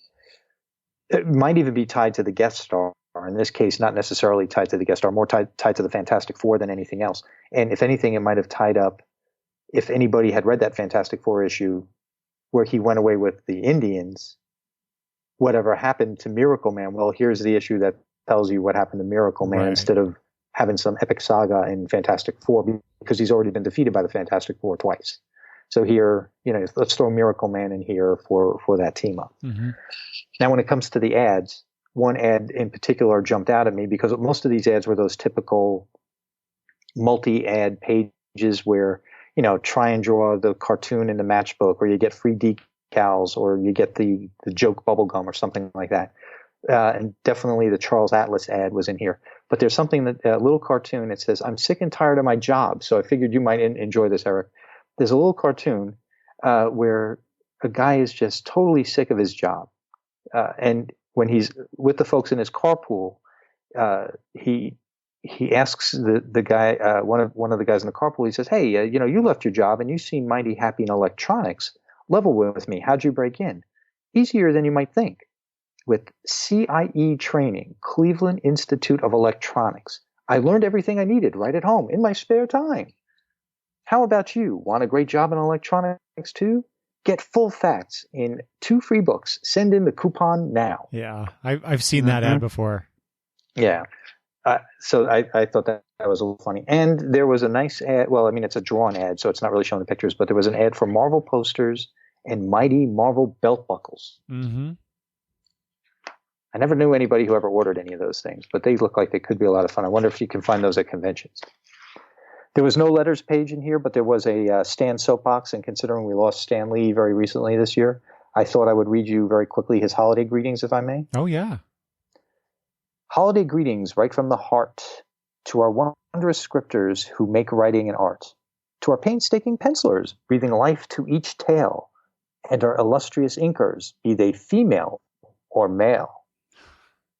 it might even be tied to the guest star. In this case, not necessarily tied to the guest star, more tied to the Fantastic Four than anything else. And if anything, it might have tied up, if anybody had read that Fantastic Four issue where he went away with the Indians, whatever happened to Miracle Man? Well, here's the issue that tells you what happened to Miracle Man, right, instead of having some epic saga in Fantastic Four, because he's already been defeated by the Fantastic Four twice. So here, let's throw Miracle Man in here for that team up. Mm-hmm. Now, when it comes to the ads, one ad in particular jumped out at me because most of these ads were those typical multi-ad pages where, try and draw the cartoon in the matchbook, or you get free decals, or you get the joke bubblegum or something like that. And definitely the Charles Atlas ad was in here. But there's something that a little cartoon. It says, "I'm sick and tired of my job." So I figured you might enjoy this, Eric. There's a little cartoon where a guy is just totally sick of his job, and when he's with the folks in his carpool, he asks the guy, one of the guys in the carpool. He says, "Hey, you left your job and you seem mighty happy in electronics. Level with me. How'd you break in?" "Easier than you might think. With CIE training, Cleveland Institute of Electronics. I learned everything I needed right at home in my spare time. How about you? Want a great job in electronics too? Get full facts in 2 free books. Send in the coupon now." Yeah, I've seen that ad before. Yeah. So I thought that was a little funny. And there was a nice ad. Well, I mean, it's a drawn ad, so it's not really showing the pictures, but there was an ad for Marvel posters and mighty Marvel belt buckles. Mm-hmm. I never knew anybody who ever ordered any of those things, but they look like they could be a lot of fun. I wonder if you can find those at conventions. There was no letters page in here, but there was a Stan soapbox, and considering we lost Stan Lee very recently this year, I thought I would read you very quickly his holiday greetings, if I may. Oh, yeah. Holiday greetings right from the heart to our wondrous scripters who make writing an art, to our painstaking pencilers breathing life to each tale, and our illustrious inkers, be they female or male.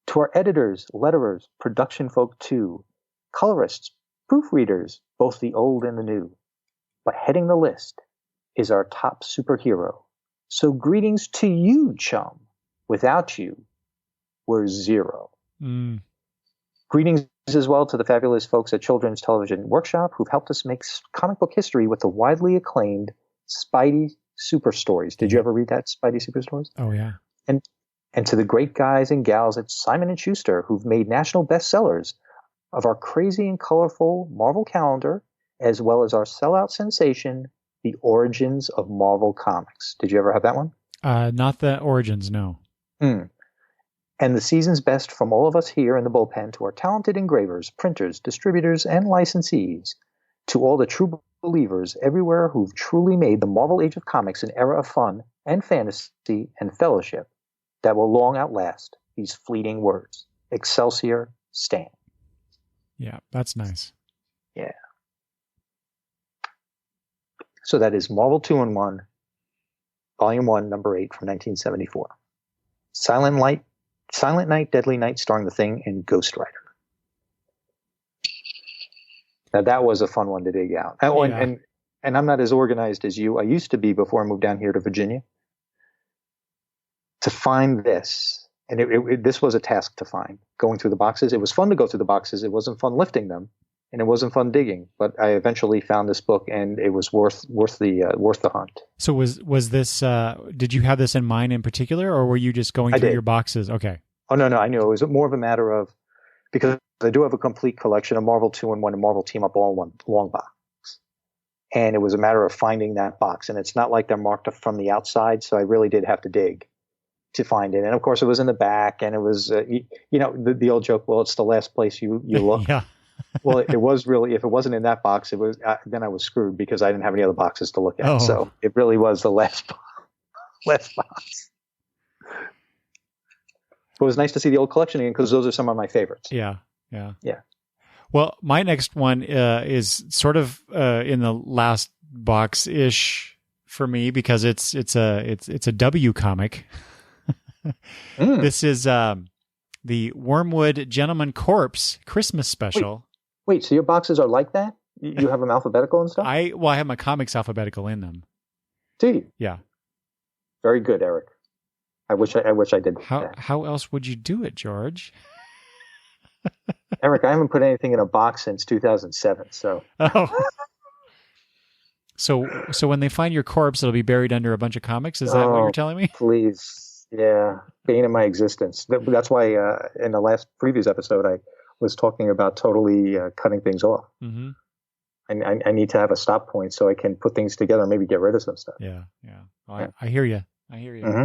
To our editors, letterers, production folk too, colorists, proofreaders, both the old and the new. But heading the list is our top superhero. So greetings to you, chum. Without you, we're zero. Mm. Greetings as well to the fabulous folks at Children's Television Workshop who've helped us make comic book history with the widely acclaimed Spidey Super Stories. Did you ever read that, Spidey Super Stories? Oh, yeah. And to the great guys and gals at Simon & Schuster who've made national bestsellers of our crazy and colorful Marvel calendar, as well as our sellout sensation, The Origins of Marvel Comics. Did you ever have that one? Not the Origins, no. And the season's best from all of us here in the bullpen to our talented engravers, printers, distributors, and licensees, to all the true believers everywhere who've truly made the Marvel Age of Comics an era of fun and fantasy and fellowship that will long outlast these fleeting words. Excelsior, Stan. Yeah, that's nice. Yeah. So that is Marvel 2-in-1, Volume 1, Number 8 from 1974. Silent Night, Deadly Night, starring The Thing and Ghost Rider. Now that was a fun one to dig out. And I'm not as organized as you. I used to be before I moved down here to Virginia. To find this, and this was a task to find, going through the boxes. It was fun to go through the boxes. It wasn't fun lifting them, and it wasn't fun digging. But I eventually found this book, and it was worth the hunt. So was this? Did you have this in mind in particular, or were you just going through your boxes? Okay. Oh no, I knew it was more of a matter of, because I do have a complete collection of Marvel 2-in-1 and Marvel Team Up all in one long box, and it was a matter of finding that box. And it's not like they're marked up from the outside, so I really did have to dig to find it. And of course it was in the back, and it was the old joke, well, it's the last place you look. Yeah. Well, it was really, if it wasn't in that box, it was then I was screwed because I didn't have any other boxes to look at. Oh. So it really was the last box. But it was nice to see the old collection again, because those are some of my favorites. Yeah. Well, my next one is sort of in the last box ish for me, because it's a W comic. This is the Wormwood Gentleman Corpse Christmas special. Wait, so your boxes are like that? You have them alphabetical and stuff? I have my comics alphabetical in them. Do you? Yeah. Very good, Eric. I wish I did. How else would you do it, George? Eric, I haven't put anything in a box since 2007. So. Oh. So when they find your corpse, it'll be buried under a bunch of comics. Is that what you're telling me? Please, yeah, bane of my existence. That's why in the last previous episode I was talking about totally cutting things off. Mm-hmm. I need to have a stop point so I can put things together and maybe get rid of some stuff. Yeah. Well, I hear you. Mm-hmm.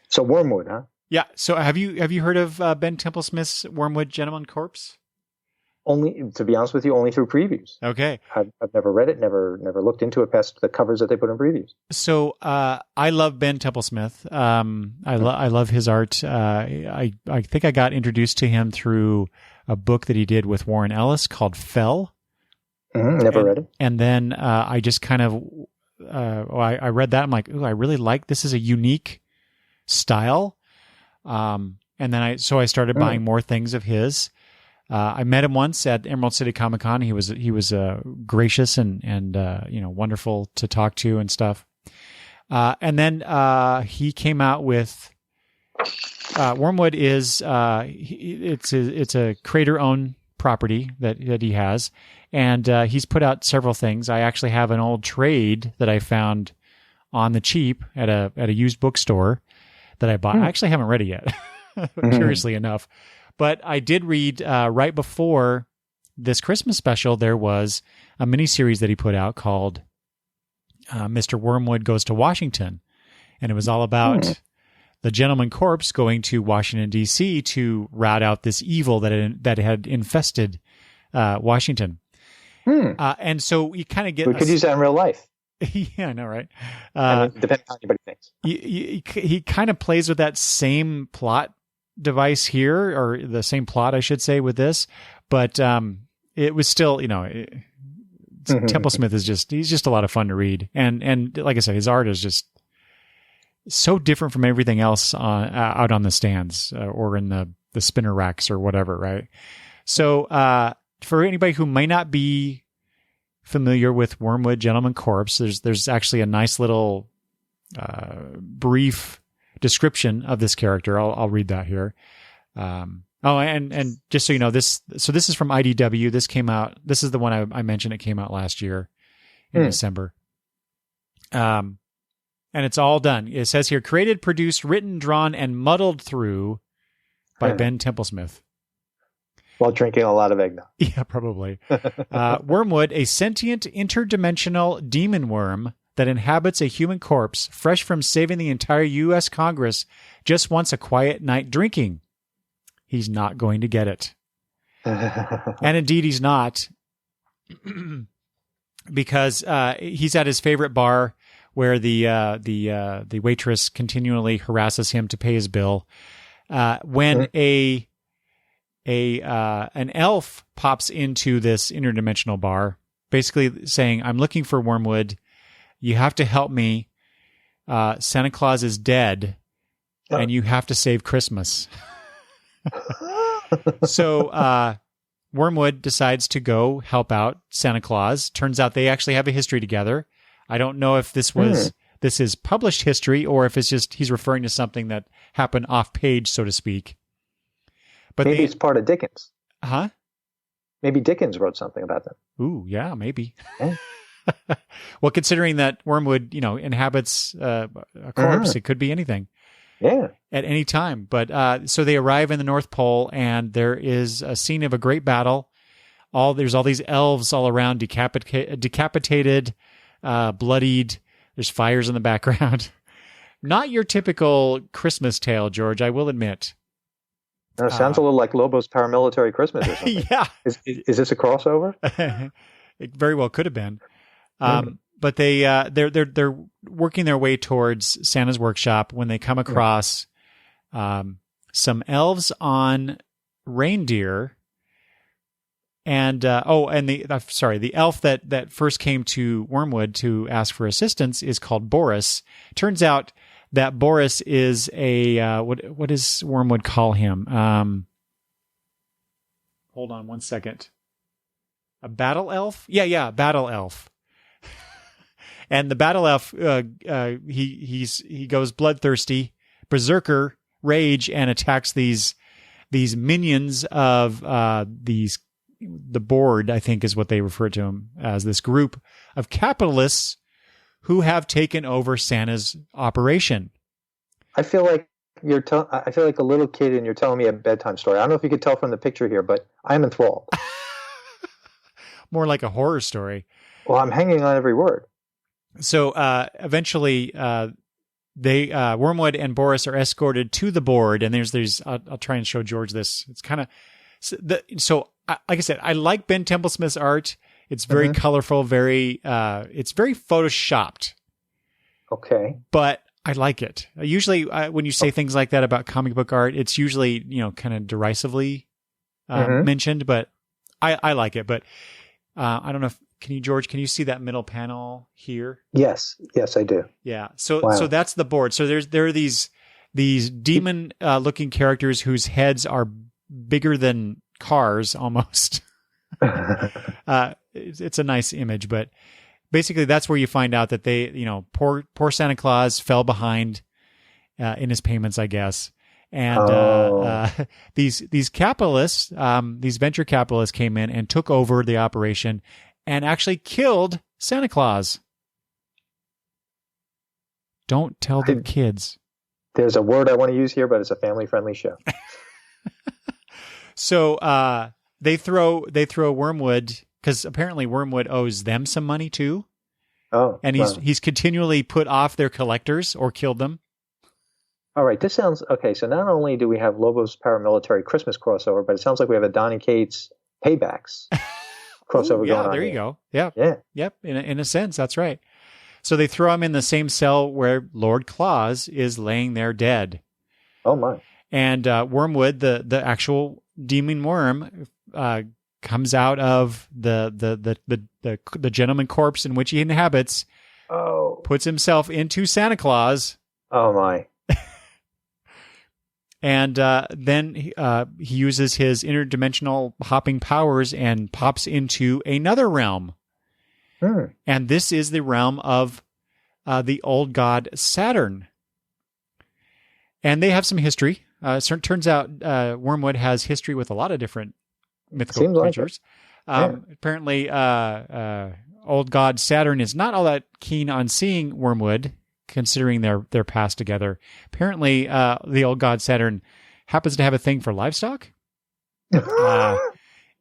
So Wormwood, huh? Yeah. So have you heard of Ben Templesmith's Wormwood Gentleman Corpse? Only, to be honest with you, only through previews. Okay. I've never read it, never looked into it past the covers that they put in previews. So I love Ben Templesmith. I love his art. I think I got introduced to him through a book that he did with Warren Ellis called Fell. Never read it. And then I just kind of, I read that. I'm like, ooh, I really like, this is a unique style. And then I started buying more things of his. I met him once at Emerald City Comic Con. He was gracious and wonderful to talk to and stuff. And then he came out with Wormwood is it's a creator-owned property that he has, and he's put out several things. I actually have an old trade that I found on the cheap at a used bookstore that I bought. I actually haven't read it yet, curiously enough. But I did read right before this Christmas special, there was a miniseries that he put out called Mr. Wormwood Goes to Washington. And it was all about the Gentleman Corpse going to Washington, D.C. to rout out this evil that had infested Washington. And so you kind of get... We could use that in real life. Yeah, I know, right? Depending on how anybody thinks. He kind of plays with that same plot device here, or the same plot, I should say, with this. But it was still, Templesmith he's just a lot of fun to read. And like I said, his art is just so different from everything else out on the stands or in the spinner racks or whatever, right? So for anybody who may not be familiar with Wormwood Gentleman Corpse, there's actually a nice little brief description of this character. I'll read that here. And just so you know, this is from IDW. This came out. This is the one I mentioned. It came out last year in December. And it's all done. It says here, created, produced, written, drawn, and muddled through by Ben Templesmith. While drinking a lot of eggnog. Yeah, probably. Wormwood, a sentient interdimensional demon worm that inhabits a human corpse, fresh from saving the entire U.S. Congress, just wants a quiet night drinking. He's not going to get it. And indeed he's not, because he's at his favorite bar where the waitress continually harasses him to pay his bill. When an elf pops into this interdimensional bar, basically saying, "I'm looking for Wormwood. You have to help me. Santa Claus is dead, and you have to save Christmas." So Wormwood decides to go help out Santa Claus. Turns out they actually have a history together. I don't know if this is published history or if it's just he's referring to something that happened off page, so to speak. But maybe it's part of Dickens. Huh? Maybe Dickens wrote something about them. Ooh, yeah, maybe. Well, considering that Wormwood, inhabits a corpse, it could be anything. Yeah. At any time. But so they arrive in the North Pole, and there is a scene of a great battle. There's all these elves all around, decapitated, bloodied. There's fires in the background. Not your typical Christmas tale, George, I will admit. It sounds a little like Lobo's Paramilitary Christmas or something. Yeah. Is this a crossover? It very well could have been. But they're working their way towards Santa's workshop when they come across some elves on reindeer, and the elf that first came to Wormwood to ask for assistance is called Boris. Turns out that Boris is a what does Wormwood call him? Hold on one second. A battle elf? Yeah, battle elf. And the battle elf, he goes bloodthirsty, berserker rage, and attacks these minions of the board, I think is what they refer to him as, this group of capitalists who have taken over Santa's operation. I feel like I feel like a little kid and you're telling me a bedtime story. I don't know if you could tell from the picture here, but I'm enthralled. More like a horror story. Well, I'm hanging on every word. So eventually, Wormwood and Boris are escorted to the board, and there's I'll try and show George this. It's kind of like I said, I like Ben Templesmith's art. It's very colorful, it's very photoshopped. Okay, but I like it. Usually, when you say things like that about comic book art, it's usually kind of derisively mentioned, but I like it. But I don't know if George, can you see that middle panel here? Yes, I do. Yeah. So that's the board. So there are these demon looking characters whose heads are bigger than cars almost. It's a nice image, but basically that's where you find out that they, poor Santa Claus fell behind in his payments, I guess. And these capitalists, these venture capitalists came in and took over the operation and actually killed Santa Claus. Don't tell the kids. There's a word I want to use here, but it's a family-friendly show. So they throw Wormwood, because apparently Wormwood owes them some money too. Oh, and he's continually put off their collectors or killed them. All right, this sounds okay. So not only do we have Lobo's paramilitary Christmas crossover, but it sounds like we have a Donny Cates Paybacks crossover going on. Yeah, there you go. Yep. Yeah. Yep. In a sense, that's right. So they throw him in the same cell where Lord Claus is laying there dead. Oh my! And Wormwood, the actual demon worm, comes out of the gentleman corpse in which he inhabits. Oh! Puts himself into Santa Claus. Oh my! And then he uses his interdimensional hopping powers and pops into another realm. And this is the realm of the old god Saturn. And they have some history. Turns out Wormwood has history with a lot of different mythical creatures. Apparently, old god Saturn is not all that keen on seeing Wormwood, considering their past together. Apparently, the old god Saturn happens to have a thing for livestock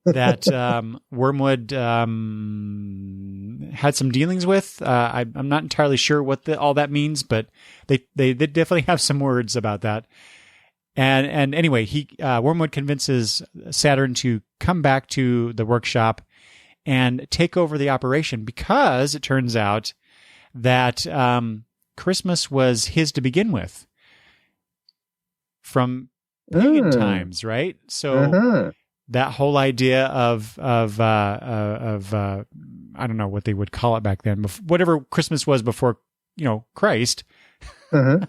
that Wormwood had some dealings with. I'm not entirely sure what all that means, but they definitely have some words about that. And anyway, Wormwood convinces Saturn to come back to the workshop and take over the operation, because it turns out that Christmas was his to begin with from pagan times, right? So that whole idea of I don't know what they would call it back then, whatever Christmas was before, Christ. And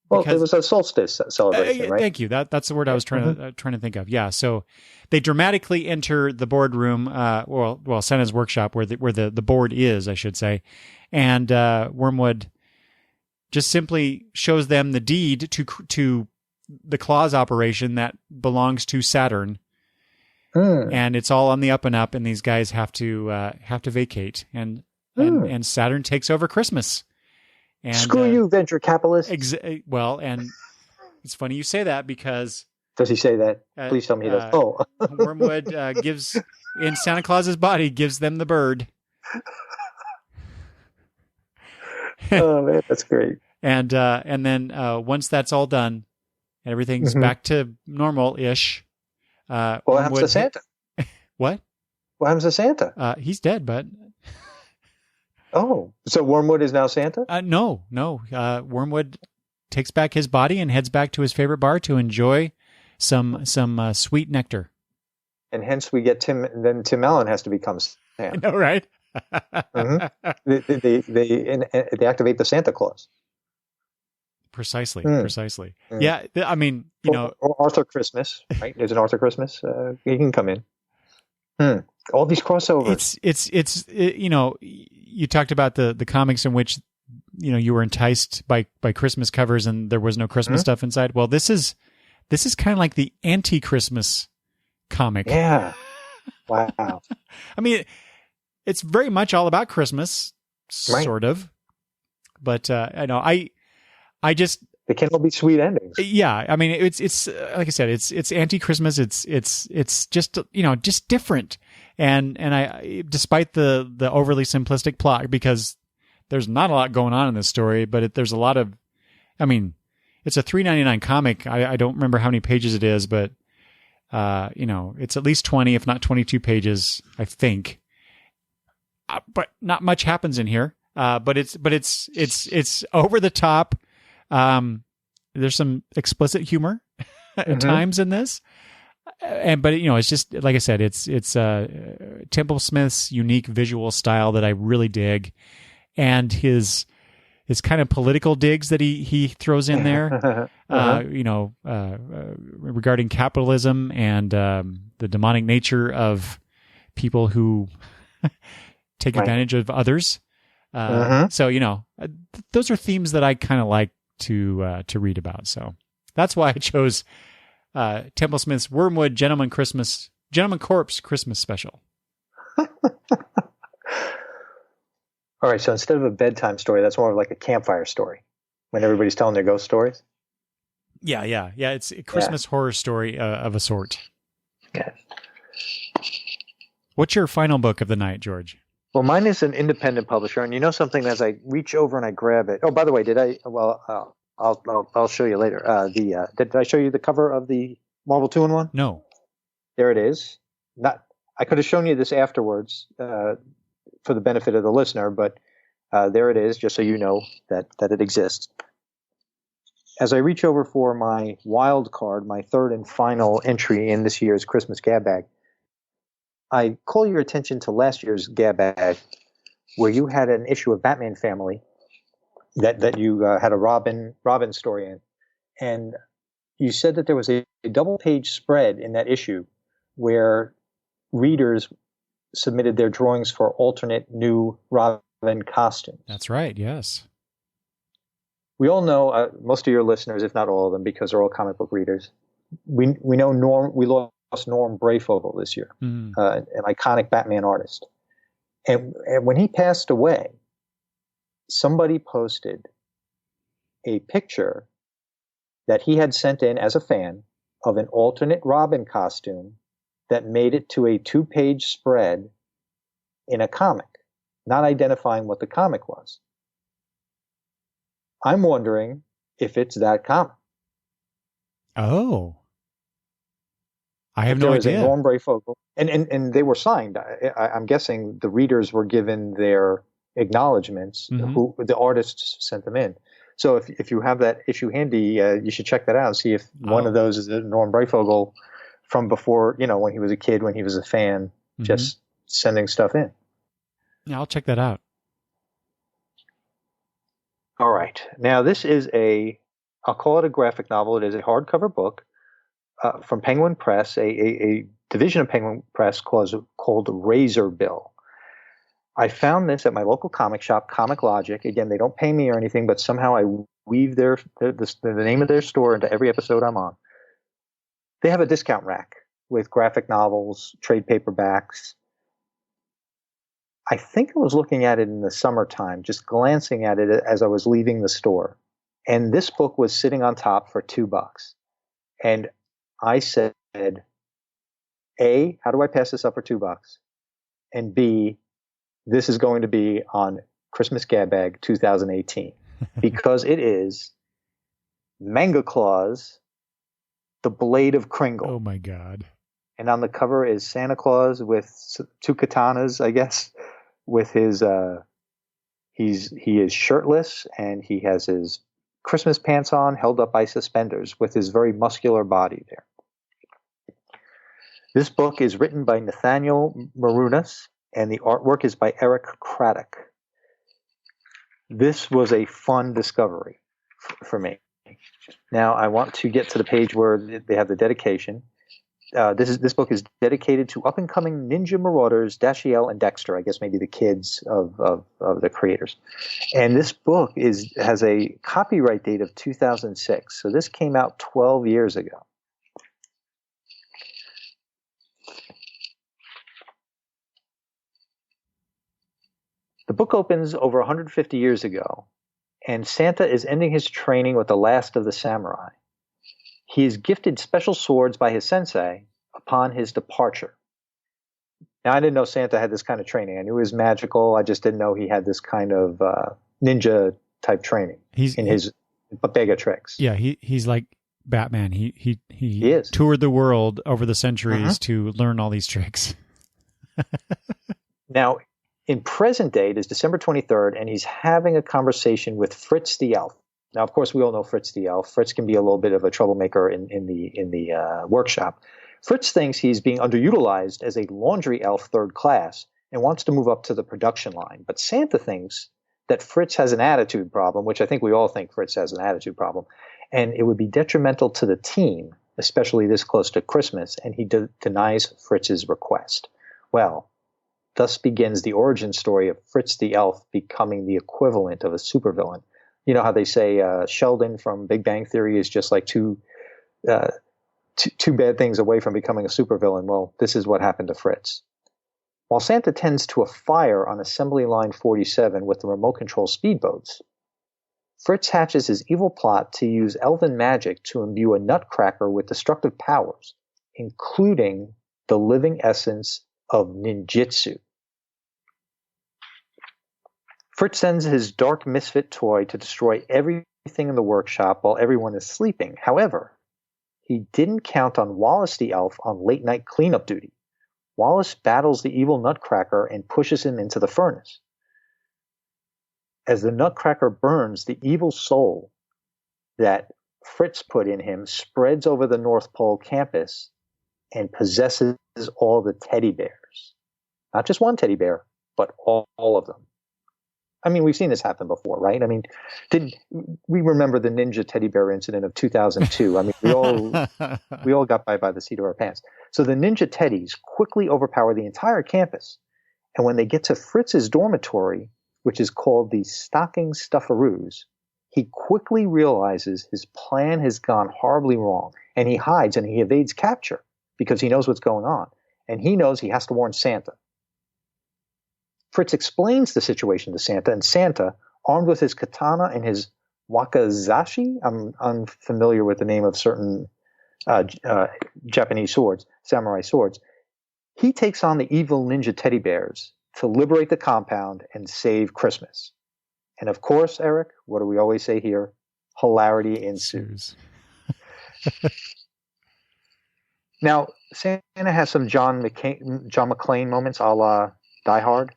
it was a solstice celebration, right? Thank you. That's the word I was trying to think of. Yeah. So they dramatically enter the boardroom, Santa's workshop, where the board is, I should say. And Wormwood just simply shows them the deed to the Claus operation that belongs to Saturn. And it's all on the up and up, and these guys have to vacate, and Saturn takes over Christmas. And, screw you, venture capitalists. And it's funny you say that, because does he say that? Please tell me he does. Wormwood gives, in Santa Claus's body, gives them the bird. Oh man, that's great. And then once that's all done, and everything's back to normal-ish. What happens to Santa? What? What happens to Santa? He's dead, bud. Oh, so Wormwood is now Santa? No. Wormwood takes back his body and heads back to his favorite bar to enjoy some sweet nectar. And hence we get Tim. Then Tim Allen has to become Santa. I know, right? They activate the Santa Claus. Precisely. Yeah, I mean, or Arthur Christmas, right? There's an Arthur Christmas. He can come in. All these crossovers. It's you talked about the comics in which you were enticed by Christmas covers and there was no Christmas stuff inside. Well, this is kind of like the anti-Christmas comic. Yeah. Wow. I mean, it's very much all about Christmas, sort of. But I just, they can all be sweet endings. Yeah, I mean, it's like I said, it's anti-Christmas. It's just just different, and I, despite the overly simplistic plot, because there's not a lot going on in this story, but there's a lot of, I mean, it's a $3.99 comic. I don't remember how many pages it is, but it's at least 20, if not 22 pages, I think. But not much happens in here. But it's over the top. There's some explicit humor. at times in this. But it's just like I said, it's Temple Smith's unique visual style that I really dig, and his kind of political digs that he throws in there, regarding capitalism and the demonic nature of people who take advantage of others. So those are themes that I kind of like to read about. So that's why I chose Temple Smith's Wormwood Gentleman Corpse Christmas Special. All right, so instead of a bedtime story, that's more of like a campfire story when everybody's telling their ghost stories. Yeah. It's a Christmas horror story of a sort. Okay. What's your final book of the night, George? Well, mine is an independent publisher, and you know something, as I reach over and I grab it. Oh, by the way, did I? Well, I'll show you later. Did I show you the cover of the Marvel 2-in-1? No. There it is. I could have shown you this afterwards for the benefit of the listener, but there it is, just so you know that it exists. As I reach over for my wild card, my third and final entry in this year's Christmas Gab Bag, I call your attention to last year's Gab Bag, where you had an issue of Batman Family that you had a Robin story in, and you said that there was a double-page spread in that issue where readers submitted their drawings for alternate new Robin costumes. That's right, yes. We all know, most of your listeners, if not all of them, because they're all comic book readers, we know we lost Norm Brayfogle this year, an iconic Batman artist. And when he passed away, somebody posted a picture that he had sent in as a fan of an alternate Robin costume that made it to a 2-page spread in a comic, not identifying what the comic was. I'm wondering if it's that comic. Oh. I have no idea. There was a Norm Brayfogle, and they were signed. I'm guessing the readers were given their acknowledgments, who the artists sent them in. So if you have that issue handy, you should check that out and see if one of those is Norm Brayfogle from before, when he was a kid, when he was a fan, just sending stuff in. Yeah, I'll check that out. All right. Now, this is I'll call it a graphic novel. It is a hardcover book from Penguin Press, a division of Penguin Press called Razor Bill. I found this at my local comic shop, Comic Logic. Again, they don't pay me or anything, but somehow I weave the name of their store into every episode I'm on. They have a discount rack with graphic novels, trade paperbacks. I think I was looking at it in the summertime, just glancing at it as I was leaving the store. And this book was sitting on top for $2. And I said, A, how do I pass this up for $2? And B, this is going to be on Christmas Gab Bag 2018 because it is Manga Claus, the Blade of Kringle. Oh my God. And on the cover is Santa Claus with 2 katanas, I guess, with his, he is shirtless and he has his Christmas pants on held up by suspenders with his very muscular body there. This book is written by Nathaniel Marunas, and the artwork is by Eric Craddock. This was a fun discovery for me. Now I want to get to the page where they have the dedication. This book is dedicated to up-and-coming ninja marauders Dashiell and Dexter, I guess maybe the kids of the creators. And this book has a copyright date of 2006, so this came out 12 years ago. The book opens over 150 years ago, and Santa is ending his training with the last of the samurai. He is gifted special swords by his sensei upon his departure. Now, I didn't know Santa had this kind of training. I knew he was magical. I just didn't know he had this kind of ninja-type training in his bag of tricks. Yeah, he's like Batman. He is. Toured the world over the centuries to learn all these tricks. Now, in present day, it is December 23rd, and he's having a conversation with Fritz the Elf. Now, of course, we all know Fritz the elf. Fritz can be a little bit of a troublemaker in the workshop. Fritz thinks he's being underutilized as a laundry elf third class and wants to move up to the production line. But Santa thinks that Fritz has an attitude problem, which I think we all think Fritz has an attitude problem, and it would be detrimental to the team, especially this close to Christmas, and he denies Fritz's request. Well, thus begins the origin story of Fritz the elf becoming the equivalent of a supervillain. You know how they say Sheldon from Big Bang Theory is just like two bad things away from becoming a supervillain? Well, this is what happened to Fritz. While Santa tends to a fire on Assembly Line 47 with the remote control speedboats, Fritz hatches his evil plot to use elven magic to imbue a nutcracker with destructive powers, including the living essence of ninjutsu. Fritz sends his dark misfit toy to destroy everything in the workshop while everyone is sleeping. However, he didn't count on Wallace the elf on late-night cleanup duty. Wallace battles the evil nutcracker and pushes him into the furnace. As the nutcracker burns, the evil soul that Fritz put in him spreads over the North Pole campus and possesses all the teddy bears. Not just one teddy bear, but all of them. I mean, we've seen this happen before, right? I mean, we remember the ninja teddy bear incident of 2002? I mean, we all got by the seat of our pants. So the ninja teddies quickly overpower the entire campus. And when they get to Fritz's dormitory, which is called the Stocking Stuffaroos, he quickly realizes his plan has gone horribly wrong. And he hides and he evades capture because he knows what's going on. And he knows he has to warn Santa. Fritz explains the situation to Santa, and Santa, armed with his katana and his wakizashi, I'm unfamiliar with the name of certain Japanese swords, samurai swords, he takes on the evil ninja teddy bears to liberate the compound and save Christmas. And of course, Eric, what do we always say here? Hilarity ensues. Now, Santa has some John McClane moments a la Die Hard,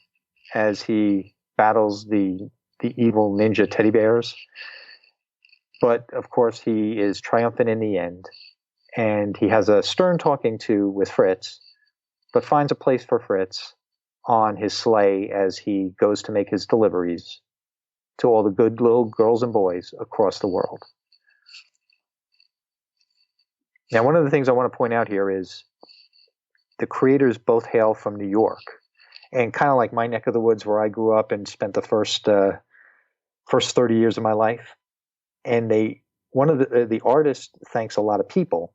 as he battles the evil ninja teddy bears. But, of course, he is triumphant in the end. And he has a stern talking to with Fritz, but finds a place for Fritz on his sleigh as he goes to make his deliveries to all the good little girls and boys across the world. Now, one of the things I want to point out here is the creators both hail from New York. And kind of like my neck of the woods where I grew up and spent the first 30 years of my life. And one of the artist thanks a lot of people.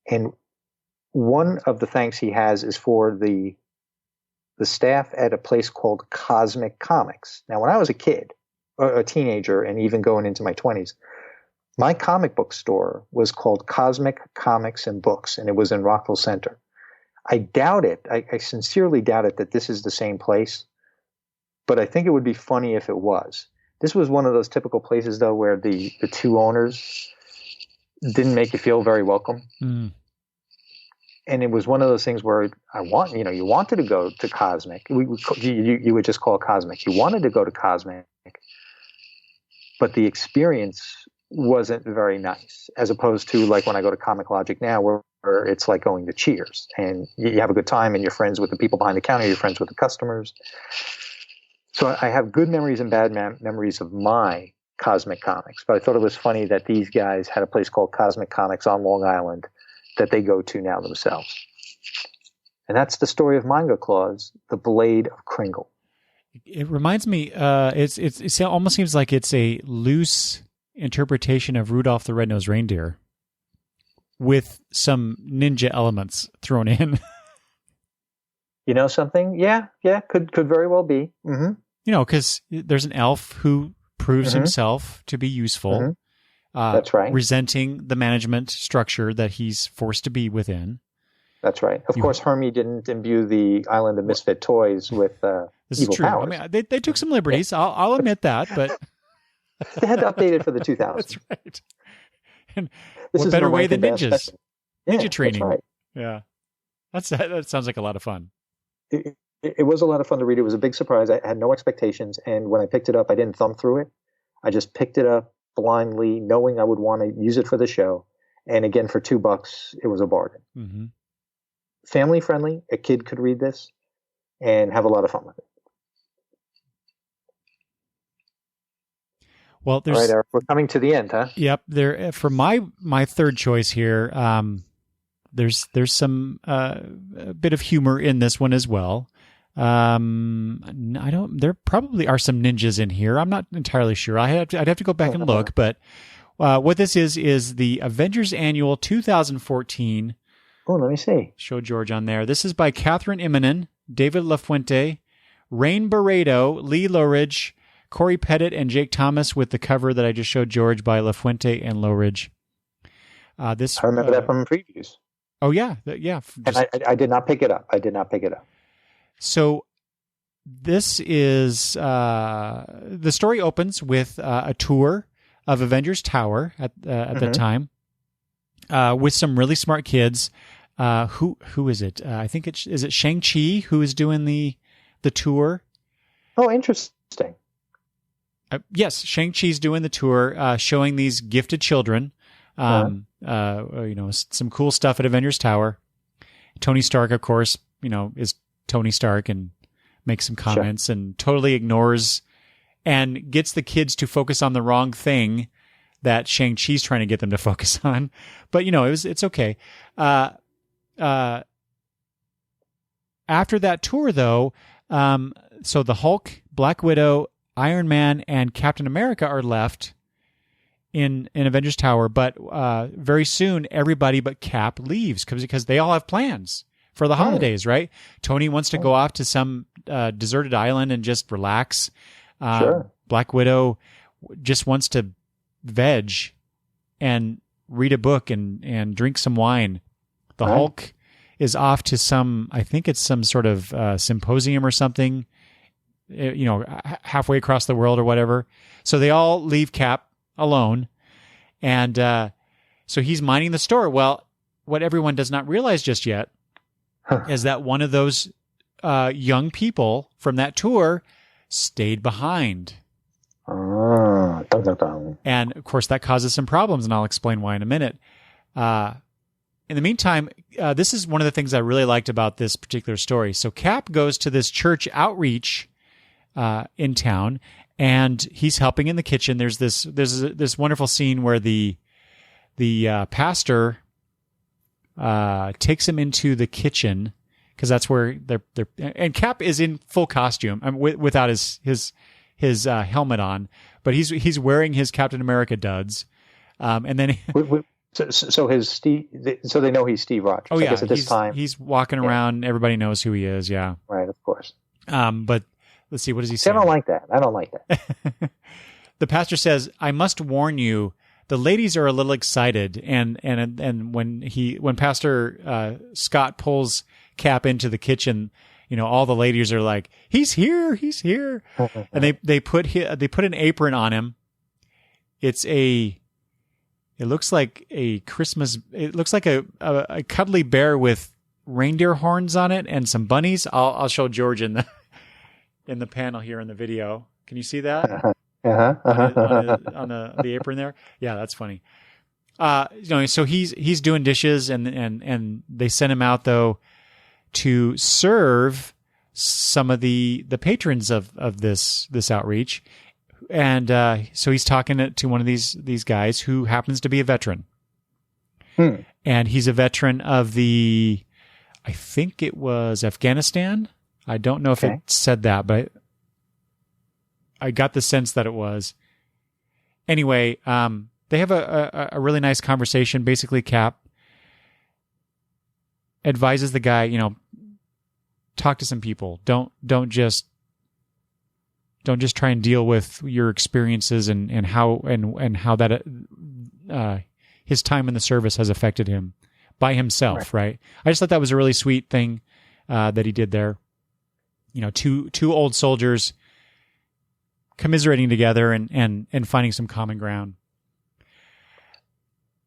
And one of the thanks he has is for the staff at a place called Cosmic Comics. Now, when I was a kid, a teenager, and even going into my 20s, my comic book store was called Cosmic Comics and Books, and it was in Rockville Center. I doubt it. I sincerely doubt it that this is the same place, but I think it would be funny if it was. This was one of those typical places, though, where the two owners didn't make you feel very welcome. Mm. And it was one of those things where you wanted to go to Cosmic. You would just call it Cosmic. You wanted to go to Cosmic, but the experience wasn't very nice, as opposed to like when I go to Comic Logic now, where it's like going to Cheers, and you have a good time, and you're friends with the people behind the counter, you're friends with the customers. So I have good memories and bad memories of my Cosmic Comics, but I thought it was funny that these guys had a place called Cosmic Comics on Long Island that they go to now themselves. And that's the story of Manga Claus, the Blade of Kringle. It reminds me, it almost seems like it's a loose interpretation of Rudolph the Red-Nosed Reindeer with some ninja elements thrown in. You know something? Yeah, could very well be. Mm-hmm. You know, because there's an elf who proves himself to be useful. Mm-hmm. That's right. Resenting the management structure that he's forced to be within. That's right. Of course, Hermie didn't imbue the Island of Misfit Toys with this evil is true. powers. I mean, they took some liberties. Yeah. I'll admit that, but they had to update it for the 2000s. That's right. And what better way than ninjas? Ninja training. That's right. Yeah. That sounds like a lot of fun. It was a lot of fun to read. It was a big surprise. I had no expectations. And when I picked it up, I didn't thumb through it. I just picked it up, blindly, knowing I would want to use it for the show. And again, for $2, it was a bargain. Mm-hmm. Family friendly. A kid could read this and have a lot of fun with it. Well, there's all right, Eric, we're coming to the end, huh? Yep. There for my third choice here. There's some a bit of humor in this one as well. There probably are some ninjas in here. I'm not entirely sure. I'd have to go back and look. But what this is the Avengers Annual 2014. Oh, let me see. Show George on there. This is by Catherine Immonen, David LaFuente, Rain Barreto, Lee Lowridge, Corey Pettit, and Jake Thomas, with the cover that I just showed George by LaFuente and Lowridge. I remember that from previews. Oh, yeah. Yeah. And I did not pick it up. So this is the story opens with a tour of Avengers Tower at the time with some really smart kids. Who is it? I think is it Shang-Chi who is doing the tour? Oh, interesting. Yes, Shang-Chi's doing the tour, showing these gifted children, some cool stuff at Avengers Tower. Tony Stark, of course, is Tony Stark and makes some comments and totally ignores and gets the kids to focus on the wrong thing that Shang-Chi's trying to get them to focus on. But, it's okay. After that tour, though, so the Hulk, Black Widow, Iron Man, and Captain America are left in Avengers Tower, but very soon everybody but Cap leaves because they all have plans for the holidays, right? Tony wants to go off to some deserted island and just relax. Black Widow just wants to veg and read a book and drink some wine. The Hulk is off to I think it's some sort of symposium or something, halfway across the world or whatever. So they all leave Cap alone. And so he's minding the store. Well, what everyone does not realize just yet is that one of those young people from that tour stayed behind. Dun, dun, dun. And of course that causes some problems, and I'll explain why in a minute. In the meantime, this is one of the things I really liked about this particular story. So Cap goes to this church outreach in town, and he's helping in the kitchen. There's this wonderful scene where the pastor takes him into the kitchen because that's where they're and Cap is in full costume without his helmet on, but he's wearing his Captain America duds, and then. So they know he's Steve Rogers. Oh yeah, I guess at this time he's walking around. Everybody knows who he is. Yeah, right. Of course. But let's see. What does he say? I don't like that. The pastor says, "I must warn you. The ladies are a little excited." And when Pastor Scott pulls Cap into the kitchen, all the ladies are like, "He's here, he's here," and they put an apron on him. It looks like a Christmas. It looks like a cuddly bear with reindeer horns on it and some bunnies. I'll show George in the panel here in the video. Can you see that? On the apron there? Yeah, that's funny. So he's doing dishes and they sent him out though to serve some of the patrons of this outreach. And so he's talking to one of these guys who happens to be a veteran. And he's a veteran of I think it was Afghanistan. I don't know if it said that, but I got the sense that it was. Anyway, they have a really nice conversation. Basically, Cap advises the guy, talk to some people. Don't just try and deal with your experiences and how that his time in the service has affected him by himself, right? I just thought that was a really sweet thing that he did there. Two old soldiers commiserating together and finding some common ground.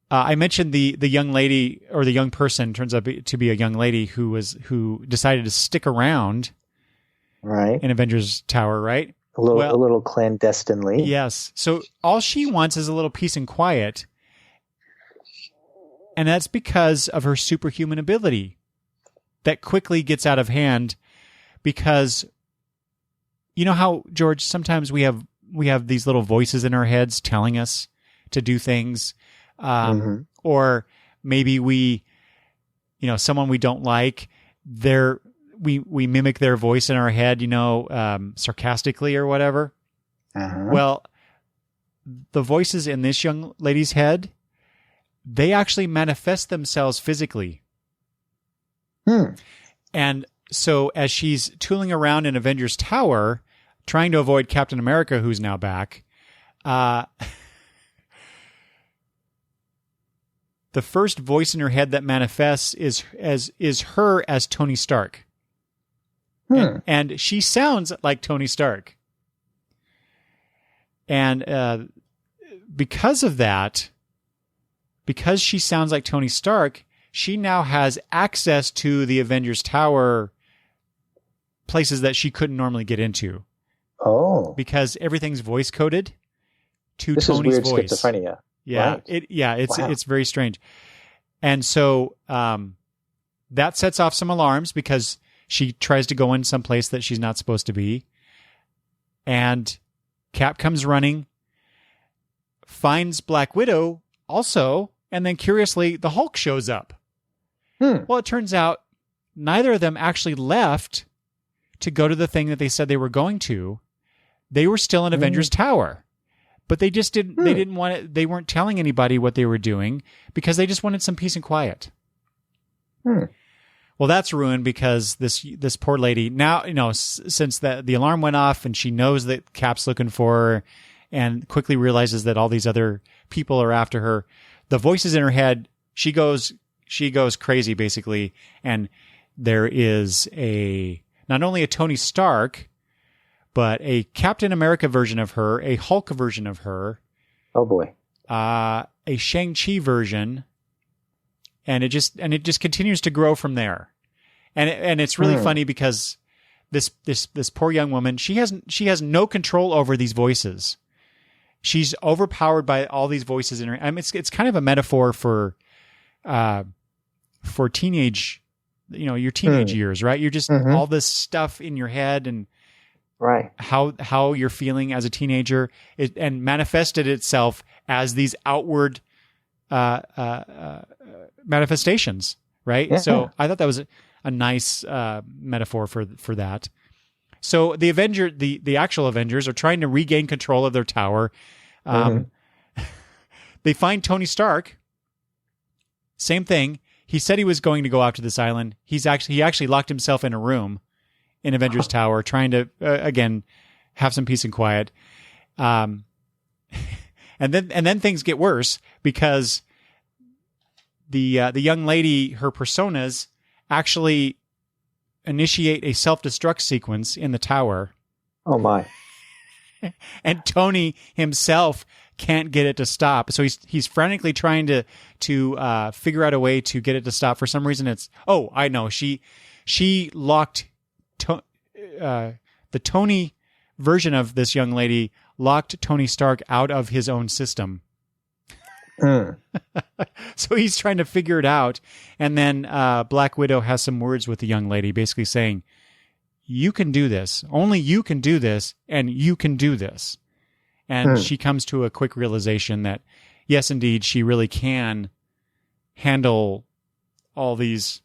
I mentioned the young lady, or the young person turns out to be a young lady who decided to stick around in Avengers Tower, right? a little clandestinely. Yes. So all she wants is a little peace and quiet. And that's because of her superhuman ability that quickly gets out of hand, because you know how, George, sometimes we have these little voices in our heads telling us to do things, or maybe we, someone we don't like, we mimic their voice in our head, sarcastically or whatever. Well, the voices in this young lady's head, they actually manifest themselves physically. And so as she's tooling around in Avengers Tower, trying to avoid Captain America, who's now back, the first voice in her head that manifests is her as Tony Stark. And she sounds like Tony Stark. And because of that, because she sounds like Tony Stark, she now has access to the Avengers Tower places that she couldn't normally get into. Oh. Because everything's voice coded to this Tony's is weird voice. Schizophrenia. Yeah. Right. It's very strange. And so that sets off some alarms because she tries to go in some place that she's not supposed to be. And Cap comes running, finds Black Widow also, and then curiously, the Hulk shows up. Well, it turns out neither of them actually left to go to the thing that they said they were going to. They were still in Avengers Tower, but they just didn't. They didn't want it. They weren't telling anybody what they were doing because they just wanted some peace and quiet. Well, that's ruined because this poor lady now, since the alarm went off and she knows that Cap's looking for her, and quickly realizes that all these other people are after her. The voices in her head, she goes crazy basically, and there is not only a Tony Stark, but a Captain America version of her, a Hulk version of her. Oh boy. A Shang-Chi version, and it just continues to grow from there. And it's really funny because this poor young woman, she has no control over these voices. She's overpowered by all these voices in her. I mean, it's kind of a metaphor for teenage, your teenage years, right? You're just all this stuff in your head and right how you're feeling as a teenager, and manifested itself as these outward manifestations, right? Yeah. So I thought that was a nice metaphor for that. So the actual Avengers are trying to regain control of their tower. They find Tony Stark. Same thing. He said he was going to go out to this island. He actually locked himself in a room in Avengers Tower, trying to again have some peace and quiet. And then things get worse because the young lady, her personas, actually initiate a self-destruct sequence in the tower. Oh my. And Tony himself can't get it to stop. So he's frantically trying to figure out a way to get it to stop. For some reason I know. She locked the Tony version of this young lady locked Tony Stark out of his own system. So he's trying to figure it out. And then Black Widow has some words with the young lady, basically saying, you can do this. Only you can do this, and you can do this. And she comes to a quick realization that, yes, indeed, she really can handle all these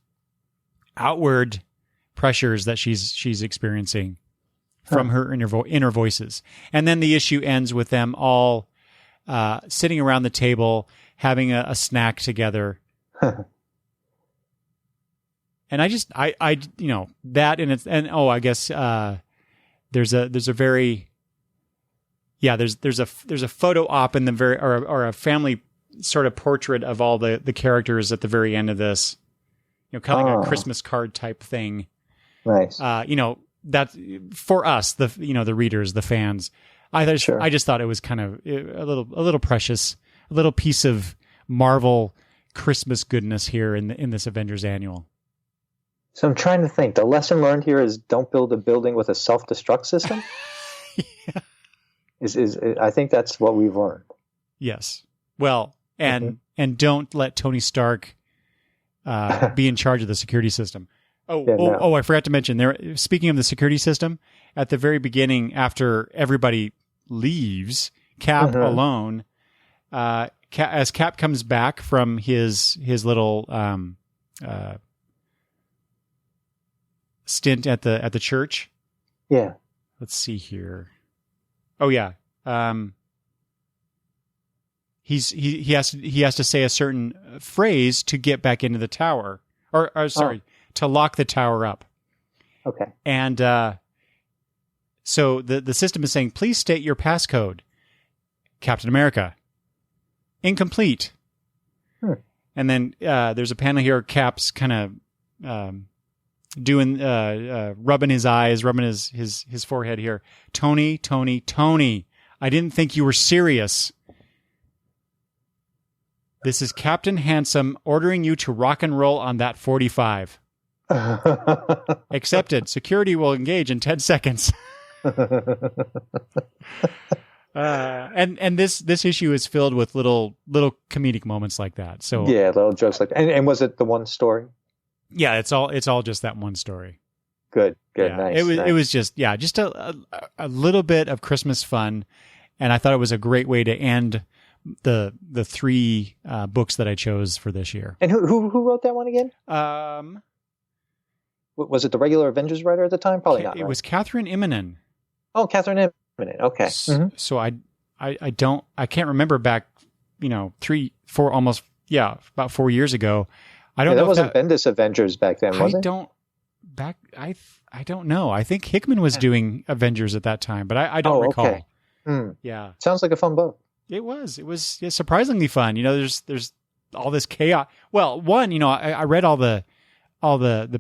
outward pressures that she's experiencing from her inner voices. And then the issue ends with them all sitting around the table, having a snack together. And I that in its, and I guess there's a photo op in the very, or a family sort of portrait of all the characters at the very end of this, kind of like a Christmas card type thing. Nice. That for us, the readers, the fans, I just thought it was kind of a little precious, a little piece of Marvel Christmas goodness here in this Avengers Annual. So I'm trying to think. The lesson learned here is don't build a building with a self-destruct system. Is I think that's what we've learned. Yes. Well, and don't let Tony Stark be in charge of the security system. I forgot to mention there. Speaking of the security system, at the very beginning, after everybody leaves, Cap alone, as Cap comes back from his little stint at the church. Yeah. Let's see here. Oh yeah. He has to say a certain phrase to get back into the tower, or to lock the tower up. Okay. And so the system is saying, please state your passcode. Captain America. Incomplete. And then there's a panel here. Cap's kind of doing rubbing his eyes, rubbing his forehead here. Tony. I didn't think you were serious. This is Captain Handsome ordering you to rock and roll on that 45. Accepted. Security will engage in 10 seconds. And this issue is filled with little comedic moments like that. So yeah, little jokes like that. And was it the one story? Yeah, it's all just that one story. Good, yeah, nice. It was just a little bit of Christmas fun, and I thought it was a great way to end the three books that I chose for this year. And who wrote that one again? Was it the regular Avengers writer at the time? Probably not. Right? It was Catherine Immonen. Oh, Catherine Immonen. Okay. So I can't remember back, 3, 4, almost about 4 years ago. I don't know. That wasn't Bendis Avengers back then, was it? I don't know. I think Hickman was doing Avengers at that time, but I don't recall. Okay. Yeah. Sounds like a fun book. It was surprisingly fun. There's all this chaos. Well, one, I read all the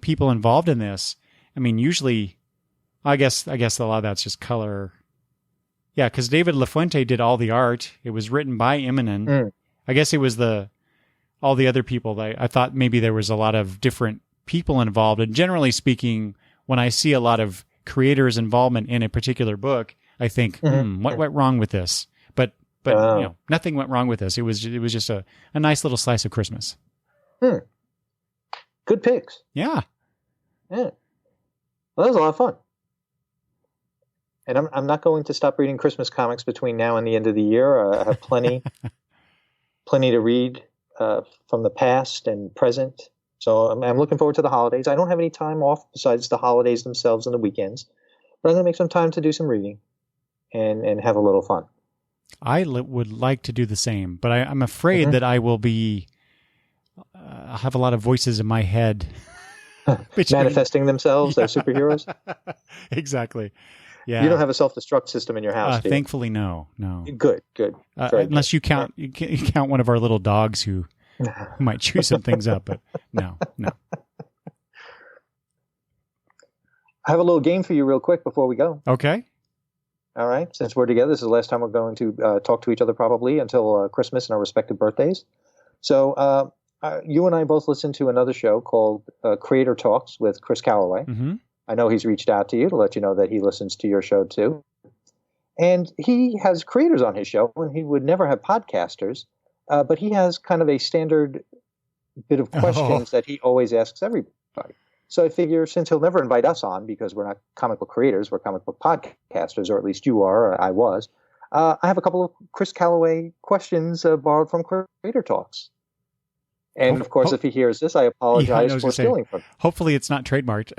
people involved in this. I mean, usually, I guess a lot of that's just color. Yeah, because David LaFuente did all the art. It was written by Immonen. I guess it was all the other people. I thought maybe there was a lot of different people involved. And generally speaking, when I see a lot of creators' involvement in a particular book, I think, what went wrong with this? But nothing went wrong with this. It was just a nice little slice of Christmas. Good picks. Yeah. Well, that was a lot of fun. And I'm not going to stop reading Christmas comics between now and the end of the year. I have plenty to read from the past and present. So I'm looking forward to the holidays. I don't have any time off besides the holidays themselves and the weekends. But I'm going to make some time to do some reading and have a little fun. I would like to do the same, but I'm afraid that I will I'll have a lot of voices in my head. Manifesting themselves. They're superheroes. Exactly. Yeah. You don't have a self-destruct system in your house, do you? Thankfully, no. Good. Unless you count one of our little dogs who might chew some things up, but no. I have a little game for you real quick before we go. Okay. All right. Since we're together, this is the last time we're going to talk to each other probably until Christmas and our respective birthdays. So you and I both listened to another show called Creator Talks with Chris Calloway. Mm-hmm. I know he's reached out to you to let you know that he listens to your show too. And he has creators on his show, and he would never have podcasters, but he has kind of a standard bit of questions that he always asks everybody. So I figure since he'll never invite us on because we're not comic book creators, we're comic book podcasters, or at least you are, or I was, I have a couple of Chris Calloway questions borrowed from Creator Talks. And of course, if he hears this, I apologize for stealing from him. Hopefully it's not trademarked.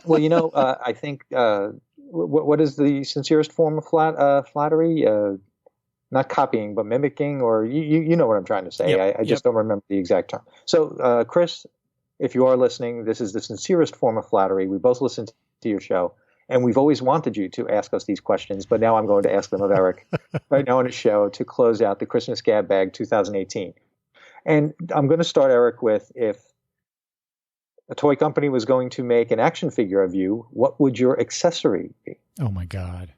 Well, I think what is the sincerest form of flattery? Not copying, but mimicking, or you know what I'm trying to say. Yep. I just don't remember the exact term. So, Chris, if you are listening, this is the sincerest form of flattery. We both listened to your show, and we've always wanted you to ask us these questions, but now I'm going to ask them of Eric right now on his show to close out the Christmas Gab Bag 2018. And I'm going to start, Eric, with if a toy company was going to make an action figure of you, what would your accessory be? Oh my God,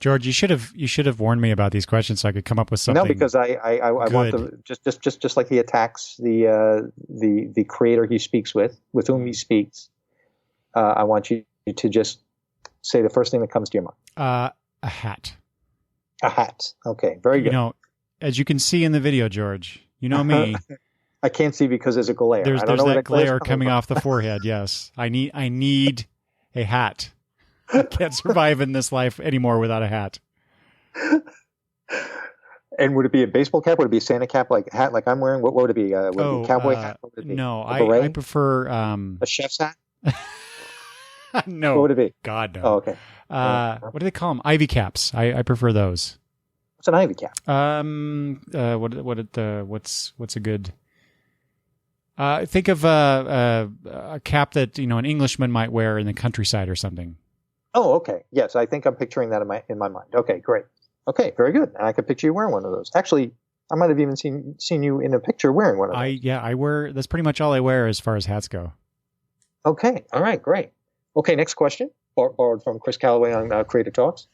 George, you should have warned me about these questions so I could come up with something. No, because I want to just like he attacks the creator he speaks with whom he speaks. I want you to just say the first thing that comes to your mind. A hat. A hat. Okay, very good. You know, as you can see in the video, George, you know me. I can't see because there's a glare. There's I don't know where that glare coming from. off the forehead. Yes, I need a hat. I can't survive in this life anymore without a hat. And would it be a baseball cap? Would it be a Santa cap like hat like I'm wearing? What would it be? Would it be a cowboy hat? What would it be? No, a I prefer a chef's hat. No. What would it be? God no. Oh, okay. What do they call them? Ivy caps. I prefer those. What's an ivy cap? What's a good? Think of a cap that an Englishman might wear in the countryside or something. Oh, okay. Yes, I think I'm picturing that in my mind. Okay, great. Okay, very good. I could picture you wearing one of those. Actually, I might have even seen you in a picture wearing one of those. I wear. That's pretty much all I wear as far as hats go. Okay. All right. Great. Okay. Next question, borrowed from Chris Calloway on Creative Talks.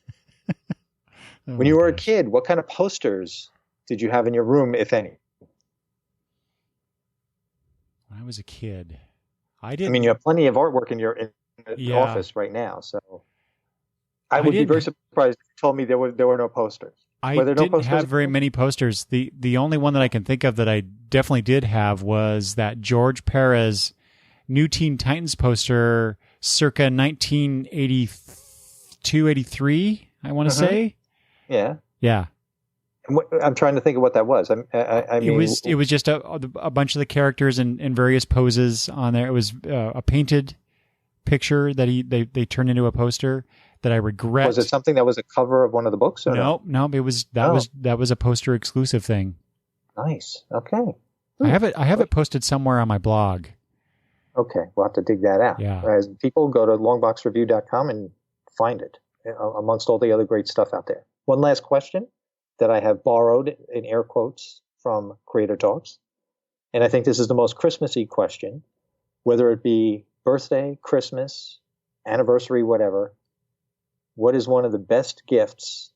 When you were a kid, what kind of posters did you have in your room, if any? When I was a kid, you have plenty of artwork in your office right now, so I would be very surprised if you told me there were no posters. I didn't have very many posters. The only one that I can think of that I definitely did have was that George Perez New Teen Titans poster circa 1982, 83, I want to say. Yeah. Yeah. I'm trying to think of what that was. I mean, it was just a bunch of the characters in various poses on there. It was a painted picture that they turned into a poster that I regret. Was it something that was a cover of one of the books? Or no, it was that was a poster exclusive thing. Nice. Okay. I have it posted somewhere on my blog. Okay, we'll have to dig that out. Yeah. As people go to longboxreview.com and find it amongst all the other great stuff out there. One last question that I have borrowed in air quotes from Creator Talks. And I think this is the most Christmassy question, whether it be birthday, Christmas, anniversary, whatever. What is one of the best gifts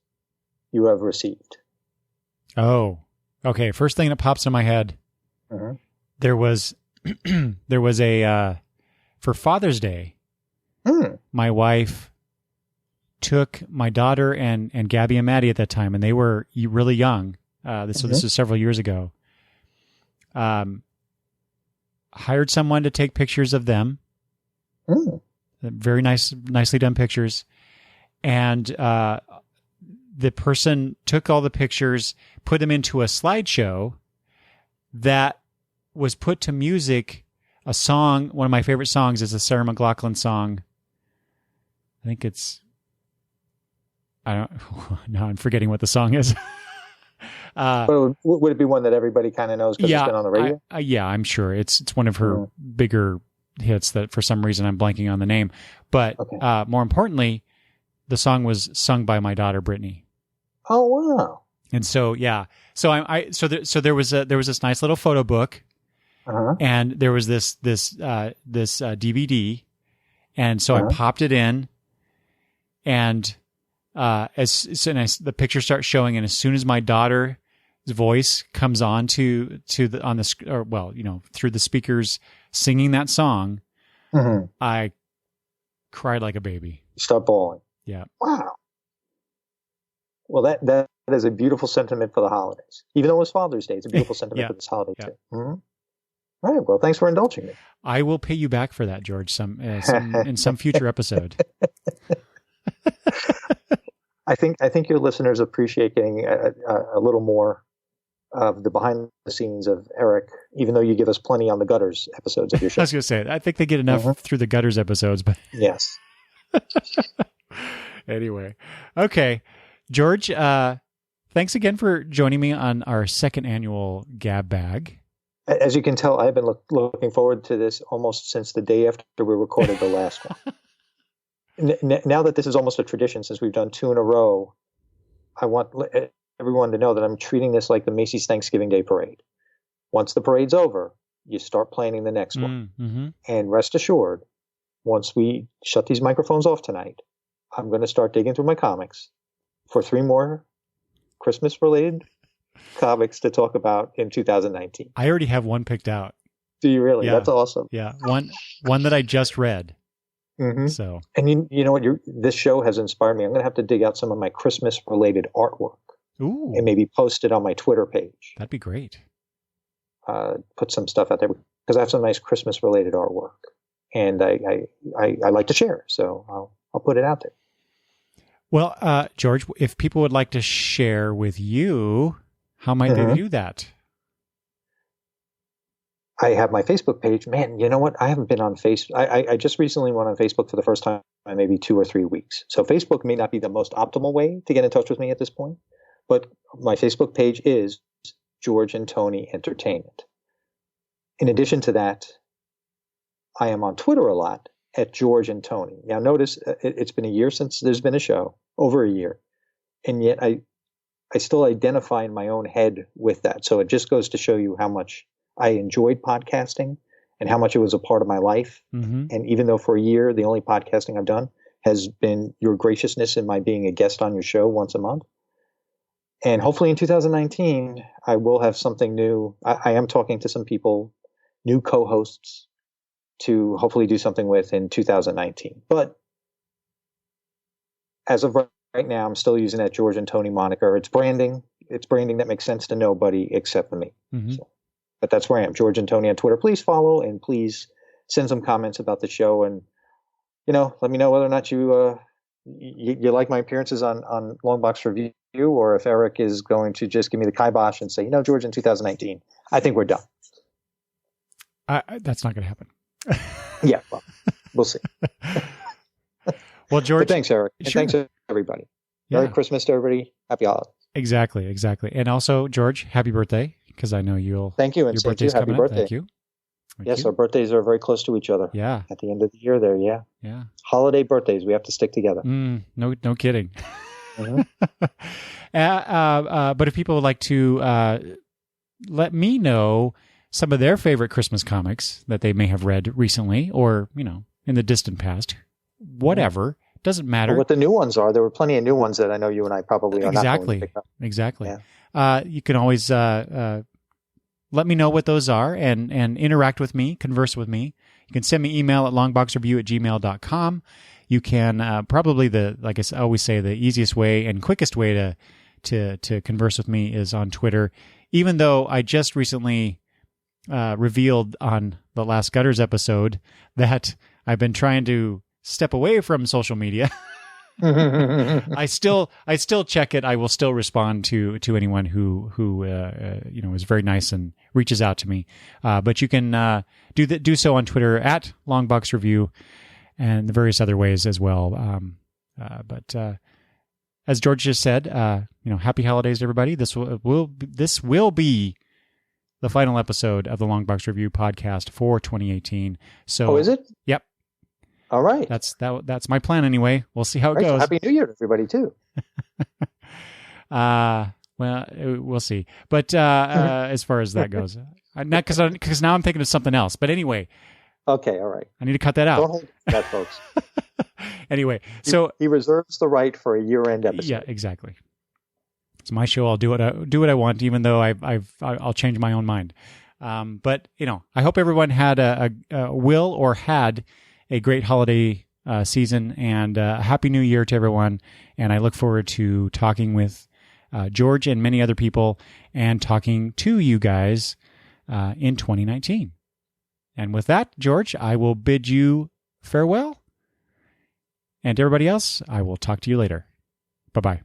you have received? Oh, okay. First thing that pops in my head, there was a, for Father's Day, my wife took my daughter and Gabby and Maddie at that time, and they were really young. This was several years ago. Hired someone to take pictures of them. Very nicely done pictures. And the person took all the pictures, put them into a slideshow that was put to music. A song, one of my favorite songs is a Sarah McLachlan song. I think it's, now I'm forgetting what the song is. Would it be one that everybody kind of knows because it's been on the radio? I'm sure. It's one of her bigger hits that for some reason I'm blanking on the name. But more importantly, the song was sung by my daughter, Brittany. Oh, wow. And so, so there was this nice little photo book. And there was this DVD, and so I popped it in, and the picture starts showing, and as soon as my daughter's voice comes on through the speakers singing that song, I cried like a baby. You start bawling. Yeah. Wow. Well, that is a beautiful sentiment for the holidays. Even though it's Father's Day, it's a beautiful sentiment for this holiday too. All right. Well, thanks for indulging me. I will pay you back for that, George, in some future episode. I think your listeners appreciate getting a little more of the behind the scenes of Eric, even though you give us plenty on the Gutters episodes of your show. I was going to say, I think they get enough through the Gutters episodes, but yes. Anyway, okay, George. Thanks again for joining me on our second annual Gab Bag. As you can tell, I've been looking forward to this almost since the day after we recorded the last one. Now that this is almost a tradition, since we've done two in a row, I want everyone to know that I'm treating this like the Macy's Thanksgiving Day Parade. Once the parade's over, you start planning the next one. And rest assured, once we shut these microphones off tonight, I'm going to start digging through my comics for 3 more Christmas-related comics to talk about in 2019. I already have one picked out. Do you really? Yeah. That's awesome. Yeah, one that I just read. Mm-hmm. So, and you know what? This show has inspired me. I'm going to have to dig out some of my Christmas related artwork and maybe post it on my Twitter page. That'd be great. Put some stuff out there because I have some nice Christmas related artwork, and I like to share. So I'll put it out there. Well, George, if people would like to share with you, how might they do that? I have my Facebook page. Man, you know what? I haven't been on Facebook. I just recently went on Facebook for the first time in maybe 2 or 3 weeks. So Facebook may not be the most optimal way to get in touch with me at this point, but my Facebook page is George and Tony Entertainment. In addition to that, I am on Twitter a lot at George and Tony. Now, notice it's been a year since there's been a show, over a year, and yet I still identify in my own head with that. So it just goes to show you how much I enjoyed podcasting and how much it was a part of my life. Mm-hmm. And even though for a year, the only podcasting I've done has been your graciousness in my being a guest on your show once a month. And hopefully in 2019, I will have something new. I am talking to some people, new co-hosts, to hopefully do something with in 2019. But as of right now, I'm still using that George and Tony moniker. It's branding. It's branding that makes sense to nobody except for me. Mm-hmm. So, but that's where I am, George and Tony on Twitter. Please follow and please send some comments about the show, and let me know whether or not you like my appearances on Longbox Review, or if Eric is going to just give me the kibosh and say, George, in 2019, I think we're done. That's not going to happen. Yeah, well, we'll see. Well, George, but thanks, Eric, and thanks everybody. Yeah. Merry Christmas to everybody. Happy holidays. Exactly. And also, George, happy birthday, because I know you'll. Thank you, and your birthday's happy birthday. Thank you. Yes, our birthdays are very close to each other. Yeah. At the end of the year, there. Yeah. Yeah. Holiday birthdays, we have to stick together. No kidding. Mm-hmm. But if people would like to let me know some of their favorite Christmas comics that they may have read recently, or in the distant past, whatever, doesn't matter. Or what the new ones are. There were plenty of new ones that I know you and I probably are not going to pick up. Exactly. Yeah. You can always let me know what those are and interact with me, converse with me. You can send me email at longboxreview@gmail.com. You can probably like I always say, the easiest way and quickest way to converse with me is on Twitter. Even though I just recently revealed on the last Gutters episode that I've been trying to step away from social media. I still check it. I will still respond to anyone who is very nice and reaches out to me. But you can do so on Twitter at Longbox Review and the various other ways as well. But as George just said, happy holidays, everybody. This will be the final episode of the Longbox Review podcast for 2018. So, is it? Yep. All right. That's my plan anyway. We'll see how it goes. Happy New Year to everybody too. Well, we'll see. But as far as that goes, not because now I'm thinking of something else. But anyway. Okay. All right. I need to cut that out. Don't hold that, folks. Anyway, so he reserves the right for a year-end episode. Yeah, exactly. It's my show. I'll do what I want, even though I'll change my own mind. But I hope everyone had will or had a great holiday season, and a happy new year to everyone. And I look forward to talking with George and many other people and talking to you guys in 2019. And with that, George, I will bid you farewell. And everybody else, I will talk to you later. Bye-bye.